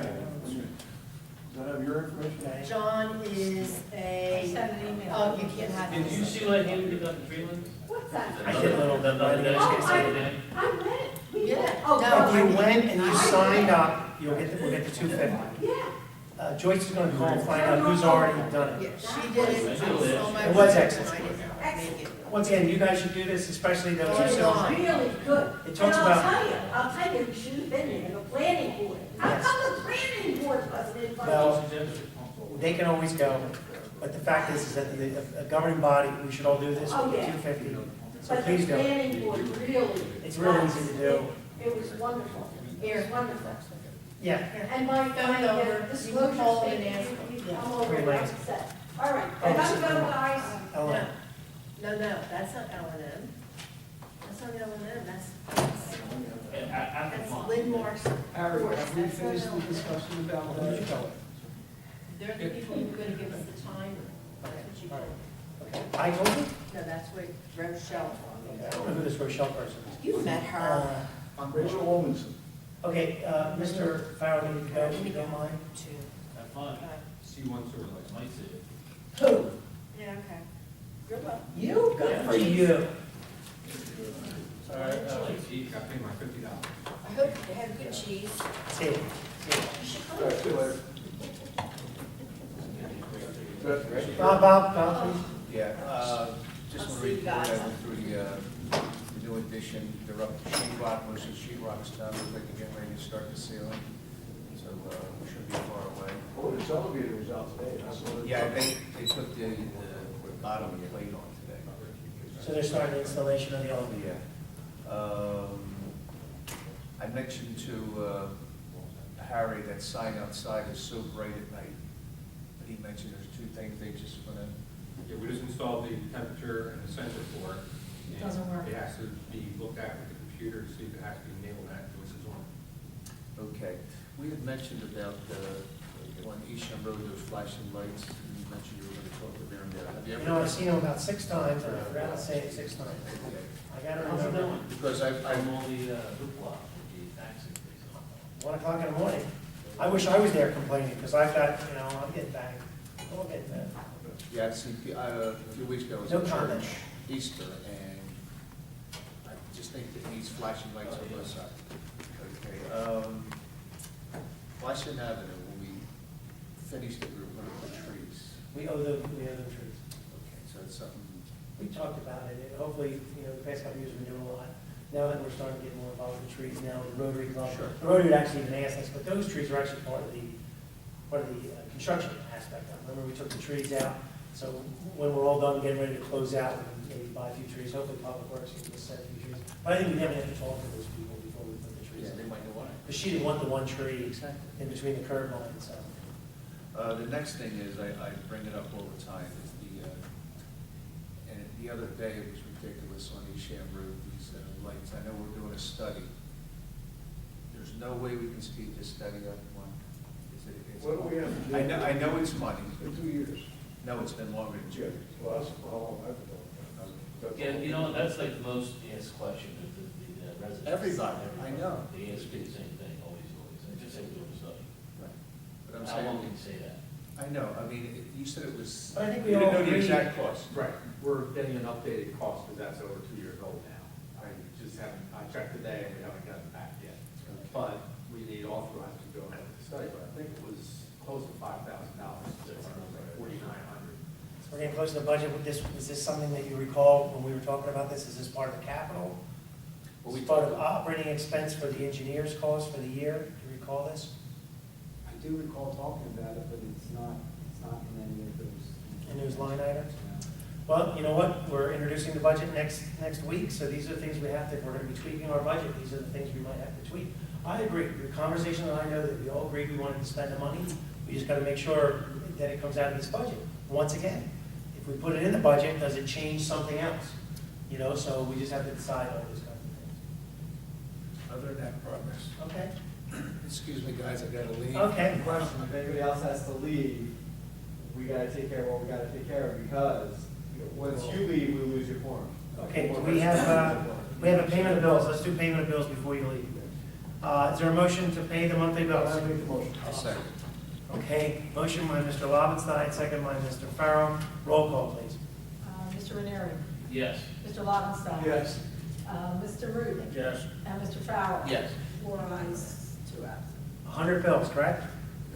that have your information? Okay. John is I a, sent an email. oh, you can't have Did you this. see what him get done in Freeland? What's that? I did a little bit, but I didn't Oh, get to say it. I went. We Yeah. went. Oh, No, If you went and you signed up, we'll get the $250. Yeah. Joyce is gonna call and find out who's already done it. Yeah, she did it. I saw my It was work, excellent. and I didn't make it. Once again, you guys should do this, especially those who Oh, still. yeah. Really good. It talks And about- I'll tell you, we should have been in the planning board. How Yes. come the planning board wasn't invited? Well, they can always go, but the fact is that the governing body, we should all do this, Oh, with yeah. $250. So But please the do. planning board really. It's really easy to do. It was wonderful. It was wonderful. Yeah. And my, Phone number, disclosure you can call statement, and ask. I'm over Pretty it, much. upset. All right, Oh, and this I'm is going, the- guys. Oh, No, that's not L&M. That's not L&M, that's Lynn Mark's. Harry, report. have we That's not finished the L&M. discussion about Who did you that? tell her? They're the people who are gonna give us the time. That's what you All told. right. Okay. I told you? No, that's what Rochelle. I don't know who this Rochelle person is. You met her. Rachel Williamson. Okay, Mr. Farrell, you go, if you don't mind. Have fun. C1 sewer license. Might see it. Who? Yeah, okay. Good luck. You? Good for you. All right, got paid my $50. I hope you have good cheese. See you. All right, see you later. Bob, please. Yeah, just I'll want see to you report, I guys. went through the new addition, they're up to sheet rock, most of the sheet rock's done, they can get ready to start the ceiling, so, we shouldn't be far away. Oh, this elevator was out today. I saw it. Yeah, they put the bottom plate on today. So they're starting the installation of the elevator. Yeah. I mentioned to Harry that sign outside is so bright at night. But he mentioned there's two things they just want to, Yeah, we just installed the temperature and the sensor for it. and Doesn't work. It has to be looked at with the computer to see if it has to be enabled at voice is on. okay. We had mentioned about on Eastham Road, those flashing lights. You mentioned you were going to talk to Baron there. Have you You ever? know, I've seen him about 6 times, and I forgot to say it 6 times. Okay. I gotta How's it remember. going? Because I'm on the hoopla with the tax increase. 1 o'clock in the morning. I wish I was there complaining, because I've got, I'm getting banged. I'm getting banged. yeah, see, a few weeks ago, I was No at comment. church, Easter, and I just think it needs flashing lights on both sides. Okay, Washington Avenue, when we finished it, we were going to put trees. We owe them trees. Okay, so it's something, We talked about it, and hopefully, the past couple of years, we've been doing a lot. Now that we're starting to get more involved with the trees, now with the Rotary Club. Sure. The Rotary would actually even ask us, but those trees are actually part of the construction aspect of it. Remember, we took the trees out, so when we're all done, getting ready to close out, we can maybe buy a few trees, hopefully Public Works can just set a few trees. But I think we definitely have to talk to those people before we put the trees yeah, they in. might know why. Because she didn't want the one tree Exactly. in between the curb line, so. The next thing is, I bring it up all the time, is and the other day it was ridiculous on Eastham Road, these lights. I know we're doing a study. There's no way we can speed this study up, one. What do we have to do? I know it's money. It's been 2 years. No, it's been longer than 2 years. Well, that's how long I've been doing that. That's Yeah, all. that's like the most asked question of the residents. Everybody, I know. They ask me the same thing, always, and just say we're doing a study. Right. But I'm How long saying, can you say that? I know, I mean, you said it was, But I think we you didn't all know the agree- exact cost. Right, we're getting an updated cost, because that's over 2 years old now. I just haven't, I checked today, and we haven't gotten it back yet. But we need authorized to go ahead with the study, but I think it was close to $5,000, like 4,900. We're getting close to the budget. Is this something that you recall when we were talking about this? Is this part of the capital? Well, we Is part of talked- operating expense for the engineer's cost for the year? Do you recall this? I do recall talking about it, but it's not in any of those. In those line items? Yeah. Well, you know what? We're introducing the budget next week, so these are the things we have to, if we're gonna be tweaking our budget, these are the things we might have to tweak. I agree. The conversation that I know that we all agreed we wanted to spend the money. We just gotta make sure that it comes out of this budget. Once again, if we put it in the budget, does it change something else? So we just have to decide all those kinds of Other than that, progress. things. Okay? Excuse me, guys, I gotta leave. Okay. Question, if anybody else has to leave, we gotta take care of what we gotta take care of, because once you leave, we lose your quorum. Okay, do we have a payment of bills. Let's do payment of bills before you leave. Is there a motion to pay the monthly bills? I make the motion. I'll second. Okay, motion by Mr. Lobenstein, second by Mr. Farrell. Roll call, please. Mr. Ranieri? Yes. Mr. Lobenstein? Yes. Mr. Root? Yes. And Mr. Farrell? Yes. 4 ayes, 2 absent. 100 bills, correct?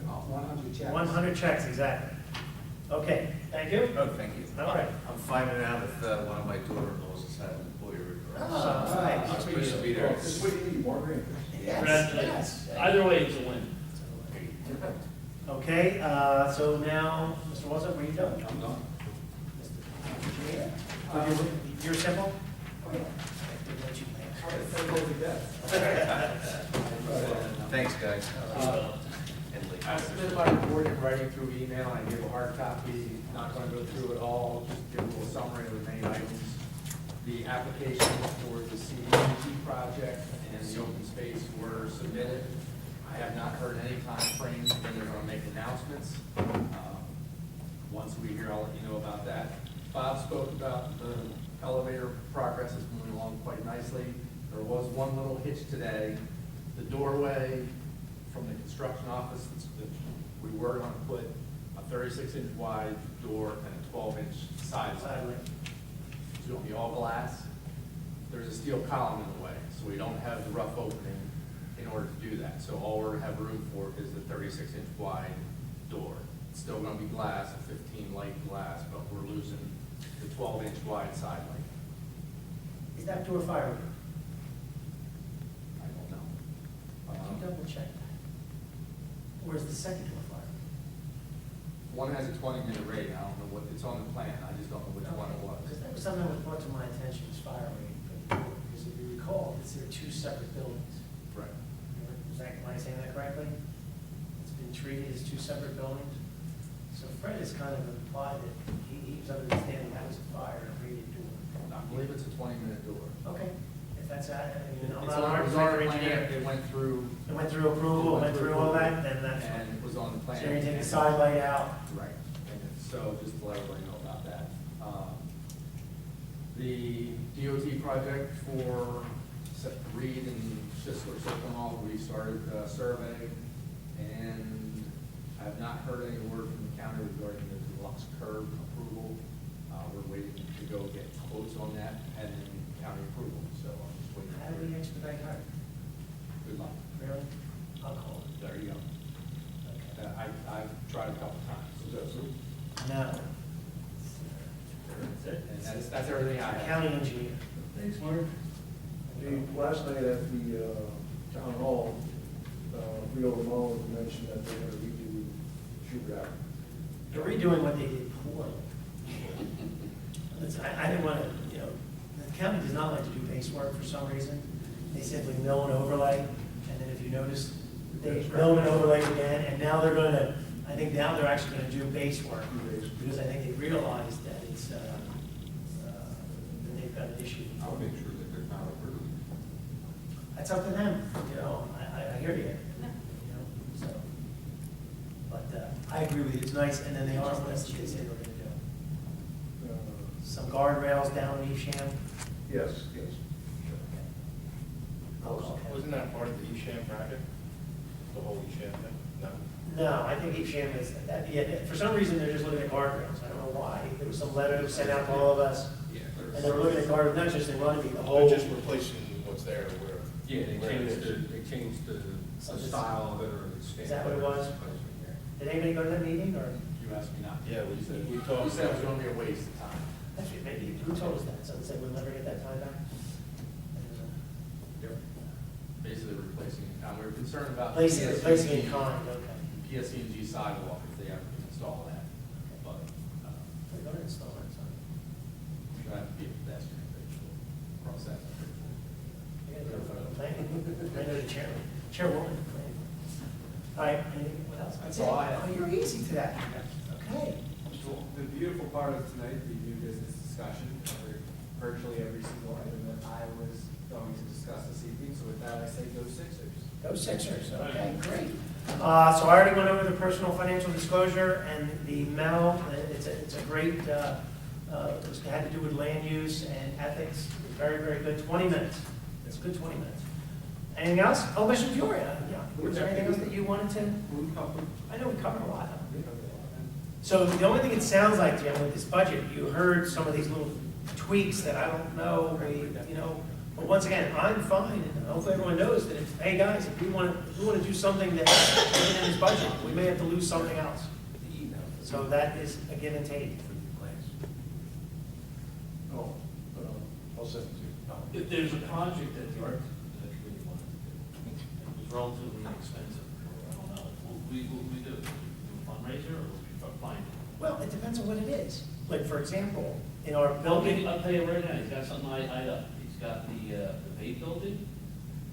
100 checks. 100 checks, exactly. Okay, thank you. Oh, thank you. All right. I'm finding out if one of my daughter-in-laws has had an employee referral. All right. I'm supposed to be there. This is what you need, more green. Congratulations. Either way, it's a win. Okay, so now, Mr. Walzak, were you done? I'm done. You're simple? Thanks, guys. I submitted my report in writing through email, I gave a hard copy, not gonna go through it all, just give a little summary of the main items. The applications for the CDBG project and the open space were submitted. I have not heard any timeframes when they're gonna make announcements. Once we hear, I'll let you know about that. Bob spoke about the elevator progress is moving along quite nicely. There was one little hitch today. The doorway from the construction office, we were gonna put a 36-inch wide door and a 12-inch side lane. It's gonna be all glass. There's a steel column in the way, so we don't have the rough opening in order to do that. So all we're gonna have room for is the 36-inch wide door. It's still gonna be glass, a 15 light glass, but we're losing the 12-inch wide side lane. Is that door fire? I don't know. Can you double check that? Or is the second door fire? One has a 20-minute rating. I don't know what, it's on the plan. I just don't know which one it was. Because that was something that was brought to my attention, was fire rating for the door. Because if you recall, they're two separate buildings. Right. Am I saying that correctly? It's been treated as two separate buildings. So Fred has kind of implied that he was understanding that was a fire rated door. I believe it's a 20-minute door. Okay, if that's that, I mean, I'm It's not on- an it was on architect or the plan. engineer. It went through, It went through approval, went through all that, then that's. and it was on the plan. So you're gonna take the side light out. Right. And so just to let everybody know about that. The DOT project for Reed and Sickle, we started a survey, and I have not heard any word from the county regarding the deluxe curb approval. We're waiting to go get quotes on that pending county approval, so I'm just waiting. How do we expedite that? Good luck. Really? I'll call it. There you go. Okay. I've tried a couple times. No. And that's everything I have. County engineer. Thanks, Mark. Last night at the town hall, Rio Ramon mentioned that they're gonna redo Schubert Avenue. They're redoing what they did poorly. I didn't want to, the county does not like to do base work for some reason. They simply mill and overlay, and then if you notice, they mill and overlay again, and now they're going to, I think now they're actually going to do base work, because I think they realized that it's, that they've got an issue. I'll make sure that they're not approved. That's up to them, I hear you, so. But I agree with you, it's nice, and then they are, what else did they say they were going to do? Some guardrails down in Evesham. Yes, yes. Wasn't that part of the Esham project? The whole Esham thing? No? No, I think Evesham is, for some reason, they're just looking at guardrails, I don't know why. There was some letter sent out to all of us, Yeah, and they were looking at guardrails, not just in Runnemede, the whole. They're just replacing what's there where. Yeah, they where it changed is. the style of it or the standard. Is that what it was? Did anybody go to that meeting, or? You asked me not to. Yeah, we You talked. said it was gonna be a waste of time. Actually, maybe, who told us that? Someone said we'll never get that time back? Yep. Basically replacing, we were concerned about. Replacing in kind, okay. PSE&G sidewalk, if they ever can install that, but, They're gonna install it, so. we're gonna have to be a pedestrian bridge, cross that bridge. They gotta go for the planning. I know the chairwoman. of the planning. All right, anything, what else? That's all I have. Oh, you're easy to that. Okay. The beautiful part of tonight, the new business discussion, covered virtually every single item that I was going to discuss this evening. So with that, I say go Sixers. Go Sixers, okay, great. So I already went over the personal financial disclosure and the memo. It's a great, it had to do with land use and ethics. It's very, very good, 20 minutes. It's a good 20 minutes. Anything else? Oh, Mission Peoria, yeah. Was there anything else that you wanted to? I know we covered a lot. So the only thing it sounds like, Jim, with this budget, you heard some of these little tweaks that I don't know, but once again, I'm fine, and hopefully everyone knows that if, hey, guys, if we want to do something that isn't in this budget, we may have to lose something else. So that is a give and take. Oh, I'll send it to you. If there's a project that the art committee wanted to do, it was relatively inexpensive, I don't know, what we do? Do a fundraiser or we find it? Well, it depends on what it is. Like, for example, in our building, I'll tell you right now, he's got something eyed up. He's got the vape building.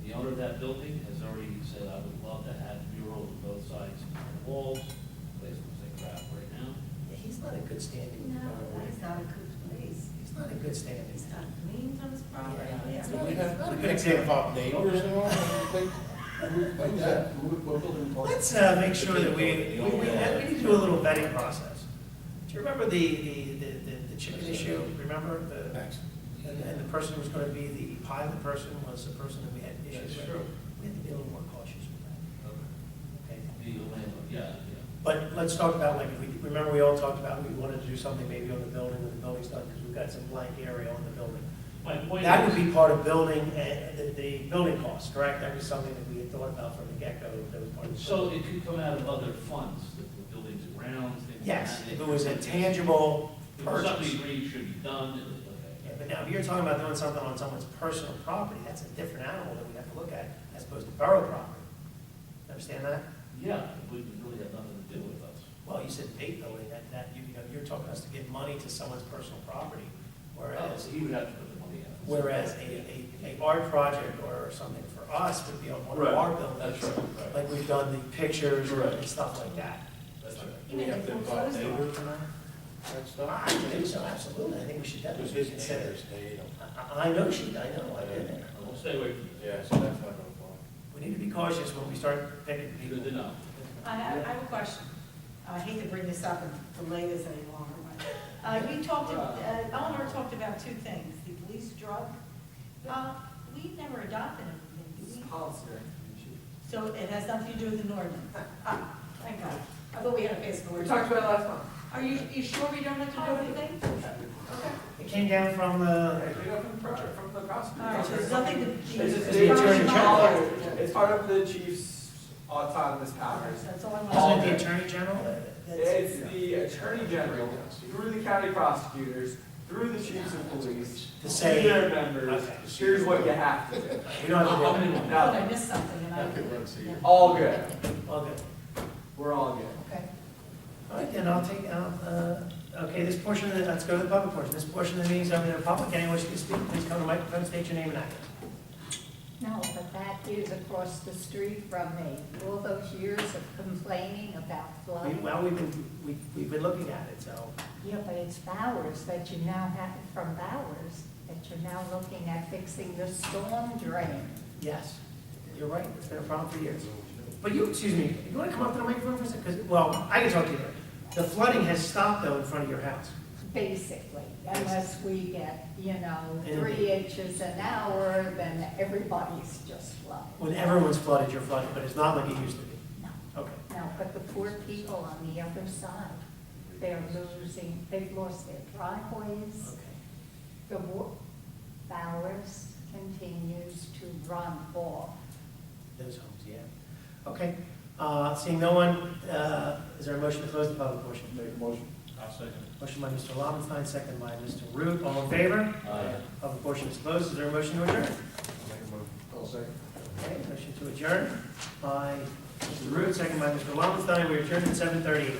The owner of that building has already said, I would love to have murals on both sides of the walls. Place looks like crap right now. he's not in good standing. No, that's not a good place. He's not in good standing. It's not clean on his property. Yeah. It's Not not- a good- not a good Give example. up neighbors and all, anything like that? Let's make sure that we need to do a little vetting process. Do you remember the chicken issue, remember? Thanks. And the person who was gonna be the pilot person was the person that we had issues with. That's true. We have to be a little more cautious with that, okay? The landlord, yeah. But let's talk about, like, if we, remember we all talked about, we wanted to do something maybe on the building when the building's done, because we've got some blank area on the building. My point That is- would be part of building, the building costs, correct? That was something that we had thought about from the get-go, that was part of the. So it could come out of other funds, the buildings and grounds, things like that. Yes, if it was a tangible If it was something purchase. agreed should be done, Yeah, but now, if you're talking about doing something on someone's personal property, that's a different animal that we have to look at, as opposed to borough property. Understand that? yeah, it wouldn't really have nothing to do with us. Well, you said bait building, that, you know, you're talking us to give money to someone's personal property, whereas, He would have to put the money in. whereas a art project or something for us would be on one of Right, our that's buildings. right, right. Like we've done the pictures Right. and stuff like that. That's right. Do we have to invite neighbors and that stuff? I think so, absolutely, I think we should Because definitely his consider. neighbors, they don't. I know she, I know, I've been there. We'll stay away from this. Yeah, so that's not gonna fly. We need to be cautious when we start picking people. Good to know. I have a question. I hate to bring this up and delay this any longer, but, you talked, Eleanor talked about two things, the police drug. We never adopted anything, It's did we? policy. So it has nothing to do with the ordinance? Thank God. I thought we had a pass for We it. talked about it last month. Are you sure we don't have to do anything? Okay. It came down from the, It came up from the prosecutor. All right, so there's nothing to. It's just the attorney general. It's part of the chief's autonomous powers. That's all I wasn't want. it the attorney general? It's the attorney general, through the county prosecutors, through the chiefs of police, To to say, their members, Okay. here's what you have to do. we don't have to do it. I thought I missed something and I. All good. All good. We're all good. Okay. All right, then I'll take, okay, this portion of the, let's go to the public portion. This portion of the meeting is open to the public. Anyone wishing to speak, please come to the microphone, state your name and address. No, but that is across the street from me. All those years of complaining about flooding. Well, we've been looking at it, so. Yeah, but it's Bowers that you now have, from Bowers, that you're now looking at fixing the storm drain. Yes, you're right, it's been a problem for years. But you, excuse me, you want to come up to the microphone for a second? Because, well, I can talk to you there. The flooding has stopped though in front of your house. Basically, unless we get, And- 3 inches an hour, then everybody's just flooding. When everyone's flooded, you're flooded, but it's not like it used to be. No, Okay. no, but the poor people on the other side, they've lost their driveways. Okay. The Bowers continues to run off. Those homes, yeah. Okay, seeing no one, is there a motion to close the public portion? Make a motion. I'll second. Motion by Mr. Lobenstein, second by Mr. Root. All in favor? Aye. Public portion is closed. Is there a motion to adjourn? Make a motion. I'll second. Okay, motion to adjourn by Mr. Root, second by Mr. Lobenstein. We adjourn at 7:38.